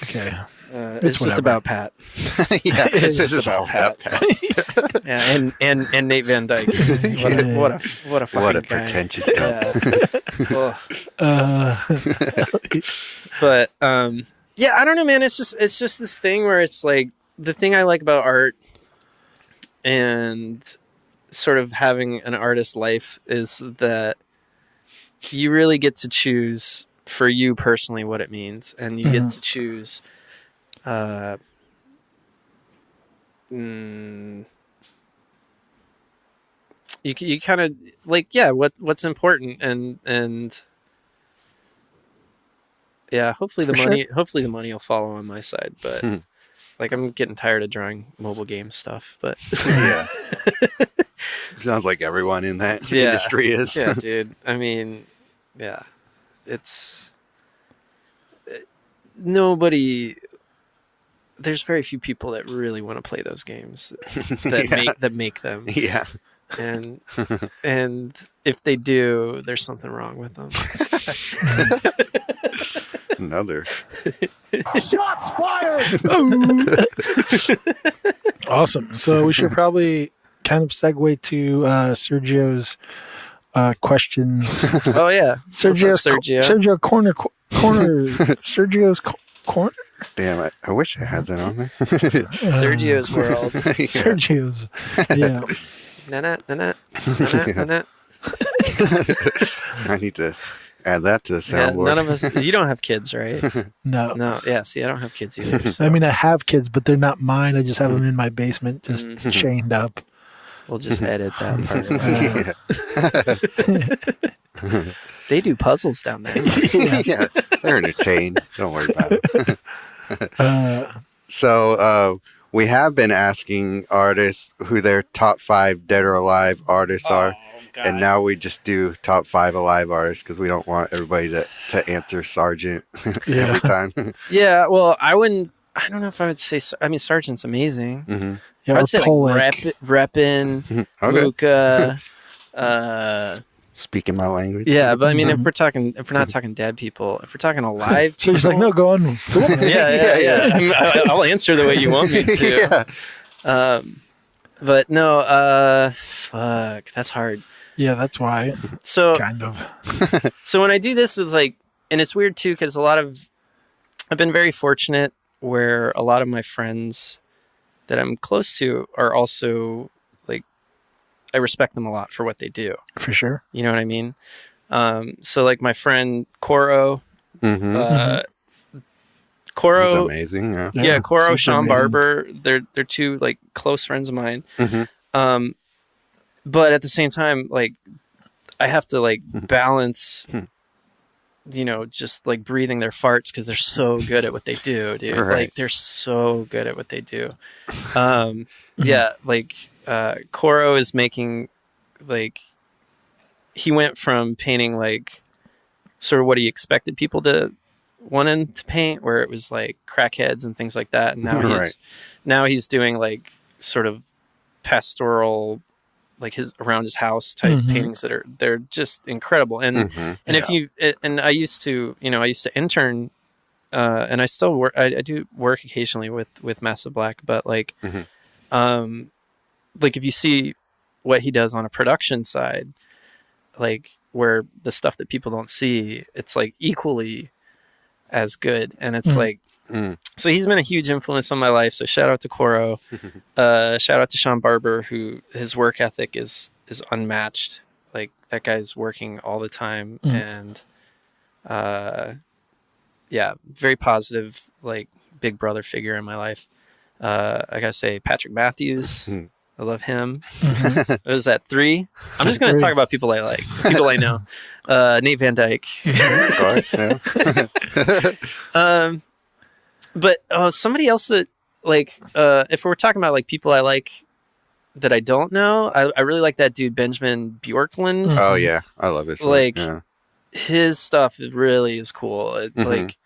Okay. It's just about Pat. Yeah, It's this just is all about Pat. Yeah, and Nate Van Dyke. What a fucking What a guy. pretentious guy. Yeah. But yeah, I don't know, man. It's just this thing where it's like, the thing I like about art and sort of having an artist life is that you really get to choose for you personally what it means, and you get to choose you kind of like, yeah, what's important, and yeah, hopefully the money will follow on my side, but like, I'm getting tired of drawing mobile game stuff, but Yeah. Sounds like everyone in that industry is. Yeah, dude. I mean, yeah, it's nobody. There's very few people that really want to play those games that make them. Yeah. And if they do, there's something wrong with them. Another. Shots fired! Awesome. So we should probably kind of segue to Sergio's questions. Oh yeah, Sergio, What's up, Sergio? Sergio, Corner. Sergio's corner. Damn, I wish I had that on there. Sergio's world. Sergio's. Yeah. I need to add that to the Yeah, soundboard. none of us. You don't have kids, right? No. No. Yeah. See, I don't have kids either. So I mean, I have kids, but they're not mine. I just have them in my basement, just chained up. we'll just edit that part. They do puzzles down there. Yeah, they're entertained. Don't worry about it. So we have been asking artists who their top 5 dead or alive artists are. God. And now we just do top 5 alive artists because we don't want everybody to answer Sergeant every time. Yeah. Well, I don't know if I would say. I mean, Sergeant's amazing. Mm-hmm. Yeah, I'd say like Reppin, Okay. Luca. Speaking my language. Yeah, but I mean, if we're not talking dead people, if we're talking alive So people, he's like, no, go on. yeah. I'll answer the way you want me to. Yeah. But no, fuck, that's hard. Yeah, that's why. So Kind of. So when I do this, it's like, and it's weird too, because I've been very fortunate where a lot of my friends that I'm close to are also like, I respect them a lot for what they do. For sure. You know what I mean? So like my friend Coro, Coro, He's amazing. Yeah. yeah, Coro, super Sean amazing. Barber, they're two like close friends of mine. Mm-hmm. But at the same time, like I have to like balance, you know, just like breathing their farts because they're so good at what they do, dude. Right. Like they're so good at what they do. Yeah, like Coro is making like he went from painting like sort of what he expected people to want him to paint, where it was like crackheads and things like that, and now he's doing like sort of pastoral, like his around his house type paintings they're just incredible. And if you and I used to intern and I still work, I do work occasionally with Massive Black, but like like if you see what he does on a production side, like where the stuff that people don't see, it's like equally as good. And it's like so he's been a huge influence on my life. So shout out to Coro. Shout out to Sean Barber, who his work ethic is unmatched. Like that guy's working all the time. And yeah, very positive, like big brother figure in my life. I gotta say Patrick Matthews. I love him. It was at 3. I'm just going to talk about people I like, people I know. Nate Van Dyke. Of course, yeah. But somebody else that, like, if we're talking about, like, people I like that I don't know, I really like that dude, Benjamin Bjorklund. Oh, yeah. I love his work. Like, yeah. his stuff really is cool. Like,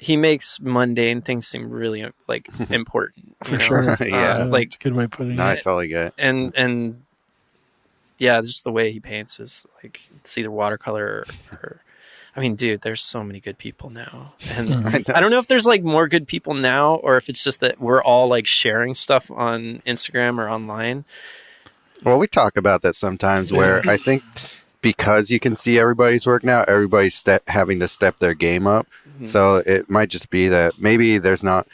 he makes mundane things seem really, like, important. For sure. Yeah. Like, that's a good way of putting No, it. it's all I get. and yeah, just the way he paints is like it's either watercolor or I mean, dude, there's so many good people now, and I don't know if there's like more good people now or if it's just that we're all like sharing stuff on Instagram or online. Well, we talk about that sometimes where I think because you can see everybody's work now, everybody's having to step their game up. So it might just be that maybe there's not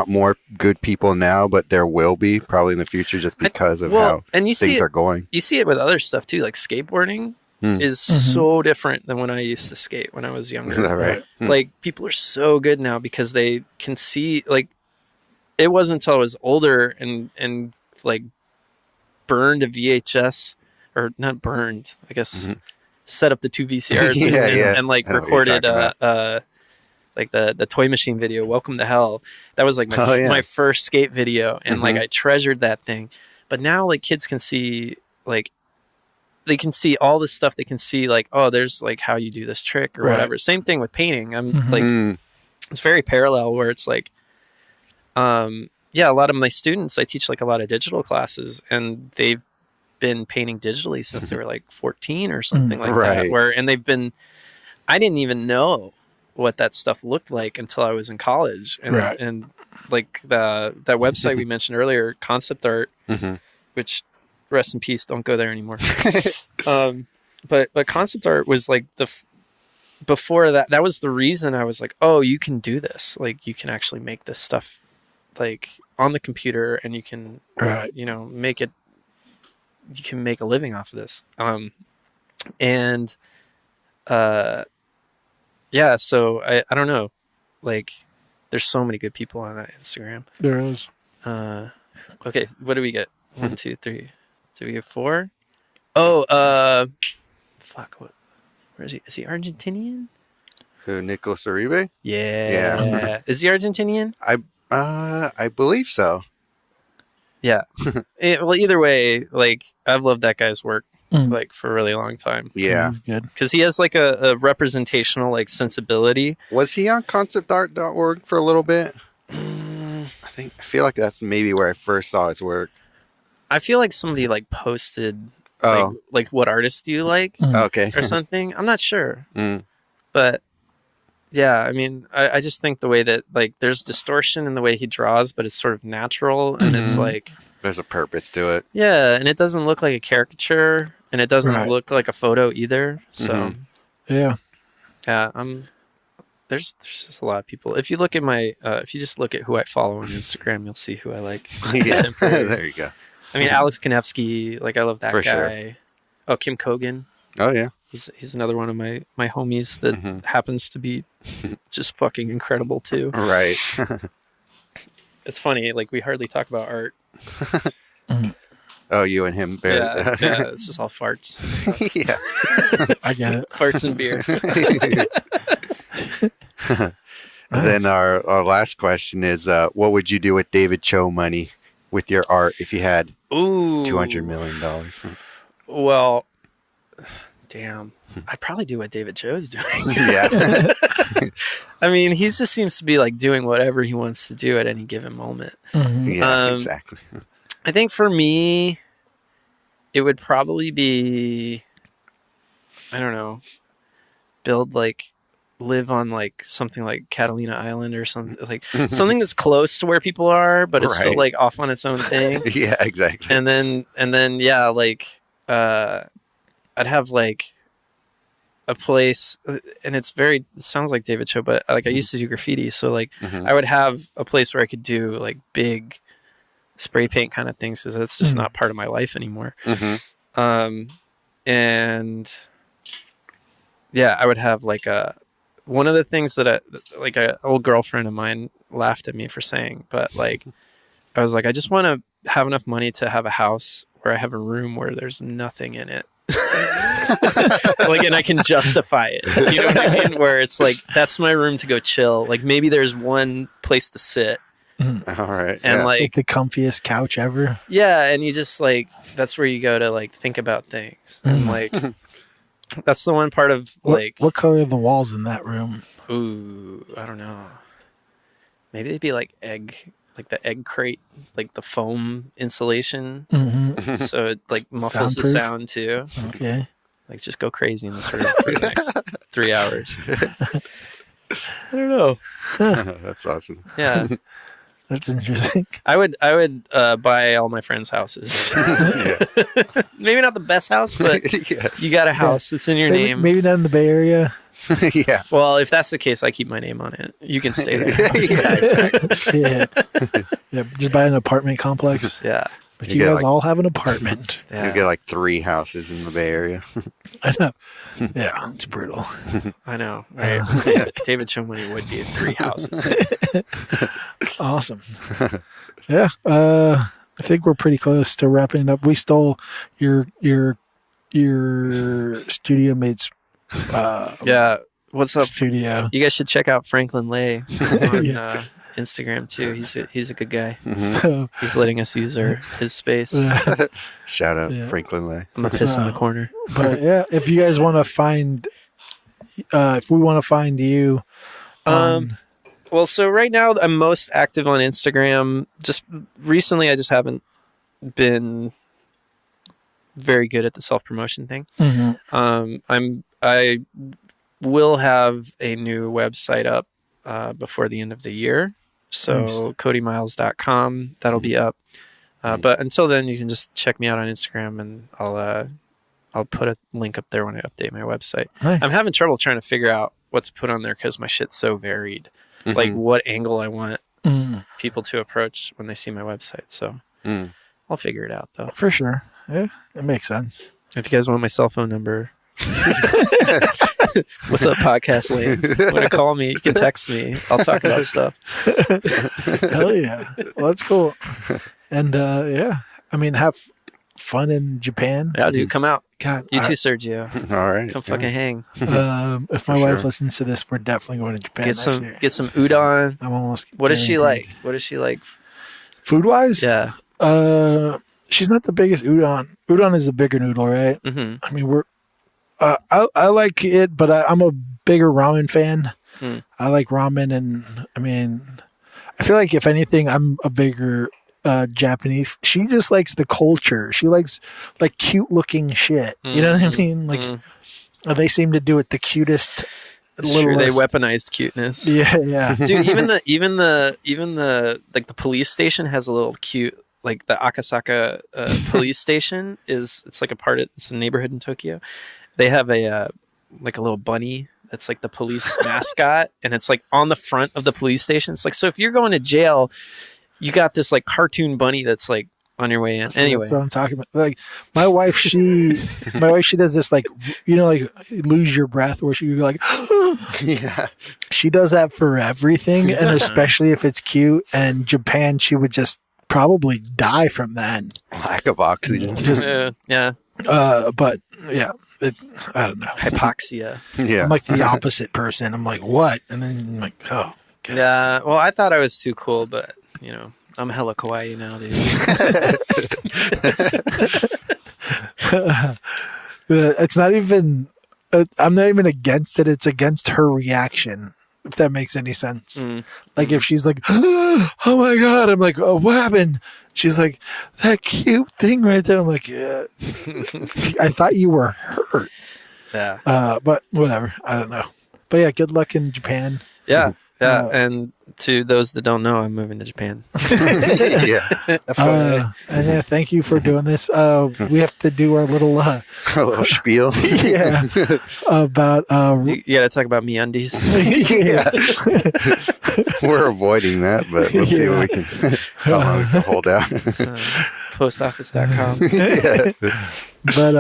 more good people now, but there will be probably in the future just because of how things are going. You see it with other stuff too, like skateboarding is so different than when I used to skate when I was younger. Is that right? Like people are so good now because they can see, like it wasn't until I was older and like burned a VHS or not burned, I guess set up the 2 VCRs and like recorded like the Toy Machine video, Welcome to Hell. That was like my first skate video, and like I treasured that thing. But now like kids can see, like they can see all this stuff. They can see like, oh, there's like how you do this trick or whatever. Same thing with painting. I'm like it's very parallel where it's like yeah, a lot of my students, I teach like a lot of digital classes, and they've been painting digitally since they were like 14 or something like that. And they've been, I didn't even know what that stuff looked like until I was in college. And like that website we mentioned earlier, Concept Art, which rest in peace, don't go there anymore. But Concept Art was like before that was the reason I was like, oh, you can do this. Like, you can actually make this stuff like on the computer, and you can, Right. you know, you can make a living off of this. And yeah, so I don't know, like, there's so many good people on that Instagram. There is. Okay, what do we get? 1, 2, 3. Do we get 4? Oh, fuck, what? Where is he? Is he Argentinian? Who, Nicholas Uribe? Yeah. Is he Argentinian? I believe so. Yeah. Well, either way, like, I've loved that guy's work like for a really long time. Yeah. He's good. Because he has like a representational like sensibility. Was he on conceptart.org for a little bit? I feel like that's maybe where I first saw his work. I feel like somebody like posted Oh. like what artists do you like Okay. or something. I'm not sure. Mm. But yeah, I mean, I just think the way that like there's distortion in the way he draws, but it's sort of natural, and it's like There's a purpose to it. yeah, and it doesn't look like a caricature, and it doesn't Right. look like a photo either. So Yeah. yeah, there's just a lot of people. If you look at my if you just look at who I follow on Instagram, you'll see who I like. Yeah. Contemporary. There you go. I mean, Alex Kanevsky, like I love that For guy. sure. Oh, Kim Kogan. Oh, yeah. He's another one of my homies that happens to be just fucking incredible too. Right. It's funny, like we hardly talk about art. Oh, you and him. Yeah, it's just all farts. Yeah. I get it. Farts and beer. And then our last question is, what would you do with David Cho money with your art if you had Ooh. $200 million? Well, damn. I'd probably do what David Cho's doing. Yeah. I mean, he just seems to be like doing whatever he wants to do at any given moment. Yeah, exactly. I think for me, it would probably be, I don't know, live on like something like Catalina Island or something, like something that's close to where people are, but it's still Right. like off on its own thing. Yeah, exactly. And then yeah, like I'd have like a place, and it sounds like David Cho, but like I used to do graffiti, so like I would have a place where I could do like big spray paint kind of things, because that's just not part of my life anymore. And yeah, I would have like one of the things that like an old girlfriend of mine laughed at me for saying, but like I was like, I just want to have enough money to have a house where I have a room where there's nothing in it. Like, and I can justify it. You know what I mean? Where it's like, that's my room to go chill. Like maybe there's one place to sit. All right. And yeah. like, It's like the comfiest couch ever. yeah, and you just like, that's where you go to like think about things. And like, that's the one part of like, What color are the walls in that room? ooh, I don't know. Maybe they'd be like the egg crate, like the foam insulation. So it like muffles the Soundproof? sound too. Okay. Like just go crazy in this room for the next 3 hours. I don't know. That's awesome. Yeah. That's interesting. I would buy all my friends' houses. Maybe not the best house, but Yeah. you got a house. It's in your name. Maybe not in the Bay Area. Yeah. Well, if that's the case, I keep my name on it. You can stay there. Yeah, exactly. Yeah. Yeah. Just buy an apartment complex. Yeah. But You you get, guys like- all have an apartment. Yeah. You get like 3 houses in the Bay Area. I know. Yeah, it's brutal. I know. Right? David Chomley would be in 3 houses. Awesome. Yeah. I think we're pretty close to wrapping it up. We stole your studio mate's Yeah. What's up? studio. You guys should check out Franklin Lay on Yeah. Instagram too. He's a good guy. So He's letting us use his space. Shout out Yeah. Franklin Lay. I'm gonna piss in the corner. but yeah, if you guys want to find if we want to find you Well, so right now I'm most active on Instagram. Just recently, I just haven't been very good at the self-promotion thing. I will have a new website up before the end of the year. So codymiles.com, that'll be up. But until then, you can just check me out on Instagram, and I'll put a link up there when I update my website. Nice. I'm having trouble trying to figure out what to put on there because my shit's so varied. Mhm. Like what angle I want Mm, people to approach when they see my website. So Mm. I'll figure it out though. for sure. Yeah, it makes sense. If you guys want my cell phone number, what's up, podcast land? Want to call me? You can text me. I'll talk about stuff. Hell yeah. Well, that's cool. And yeah, I mean, have fun in Japan. Yeah, dude, come out. God, You too, Sergio. All right. Come fucking hang. if my For wife sure. listens to this, we're definitely going to Japan Get next some year. udon. I'm almost. What is she guaranteed. like? What is she like? Food wise? Yeah. She's not the biggest udon. Udon is a bigger noodle, right? Mm-hmm. I mean, we're. I like it, but I'm a bigger ramen fan. I like ramen, and I mean, I feel like if anything, I'm a bigger Japanese. She just likes the culture. She likes like cute looking shit. You know what I mean? Like they seem to do it the cutest. Sure, they littlest- weaponized cuteness. Yeah, yeah. Dude, even the like the police station has a little cute, like the Akasaka police station it's like it's a neighborhood in Tokyo. They have a like a little bunny that's like the police mascot, and it's like on the front of the police station. It's like, so if you're going to jail, you got this like cartoon bunny that's like on your way in. So Anyway, that's what I'm talking about. Like my wife, she does this like like lose your breath where she go like Yeah. she does that for everything, and especially if it's cute. And Japan, she would just probably die from that. Lack of oxygen. Just yeah, but yeah, I don't know. hypoxia. Yeah. I'm like the opposite person. I'm like, what? And then I'm like, oh, okay. Yeah, well, I thought I was too cool, but I'm hella kawaii now, dude. It's not even. I'm not even against it. It's against her reaction. If that makes any sense. Like if she's like, oh my God, I'm like, oh, what happened? She's like, that cute thing right there. I'm like, yeah. I thought you were hurt. Yeah. But whatever. I don't know. But yeah, good luck in Japan. Yeah. And to those that don't know, I'm moving to Japan. Yeah. And yeah, thank you for doing this. We have to do our little A little spiel. yeah about You got to talk about MeUndies. yeah. We're avoiding that, but we'll see what we can, how long we can hold out. It's, postoffice.com. Yeah. But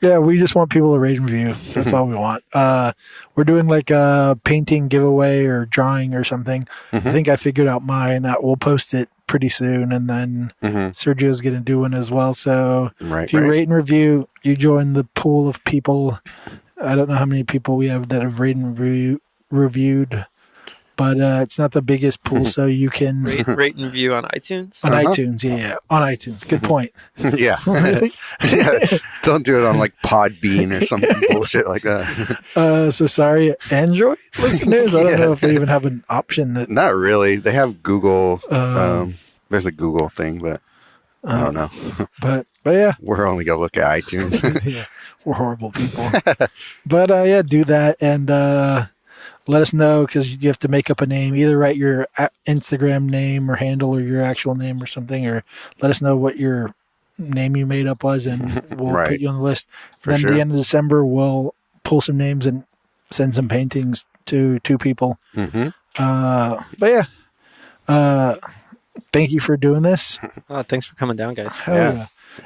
yeah, we just want people to rate and review. That's all we want. We're doing like a painting giveaway or drawing or something. I think I figured out mine. We'll post it pretty soon, and then Sergio's going to do one as well. So if you rate and review, you join the pool of people. I don't know how many people we have that have rated and reviewed, but it's not the biggest pool, so you can Rate and review on iTunes. on iTunes. Yeah, on iTunes. Good point. Yeah. Yeah. Don't do it on like Podbean or some bullshit like that. So sorry, Android listeners. I don't know if they even have an option that. Not really. They have Google. There's a Google thing, but I don't know. But yeah, We're only going to look at iTunes. yeah, we're horrible people. But yeah, do that and let us know, because you have to make up a name. Either write your Instagram name or handle or your actual name or something, or let us know what your name you made up was, and we'll put you on the list. Then at the end of December, we'll pull some names and send some paintings to 2 people. But yeah, thank you for doing this. Oh, thanks for coming down, guys.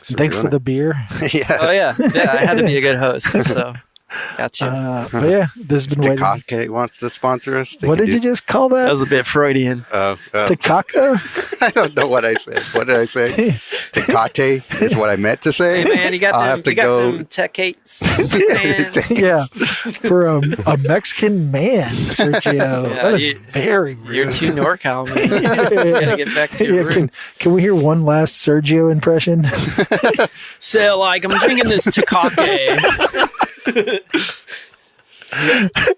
Thanks for the beer. Yeah. Oh, yeah. Yeah, I had to be a good host, so gotcha. But yeah, this has been waiting. Takake wants to sponsor us. What did you just call that? That was a bit Freudian. Takaka? I don't know what I said. What did I say? Takate is what I meant to say. Hey, man, you got I'll them, have to you got go. them tech hates. Man. Yeah, for a Mexican man, Sergio. Yeah, That is very rude. You're too NorCal, man. You gotta get back to your roots. Can we hear one last Sergio impression? So, like, I'm drinking this Takake.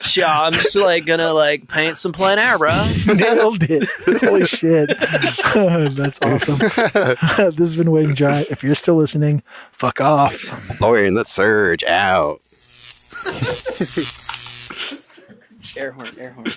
Sure, I'm just like gonna like paint some plein air, bro. Nailed it. Holy shit. That's awesome. This has been Waiting Dry. If you're still listening, fuck off. Lowering the surge out. Air horn, air horn.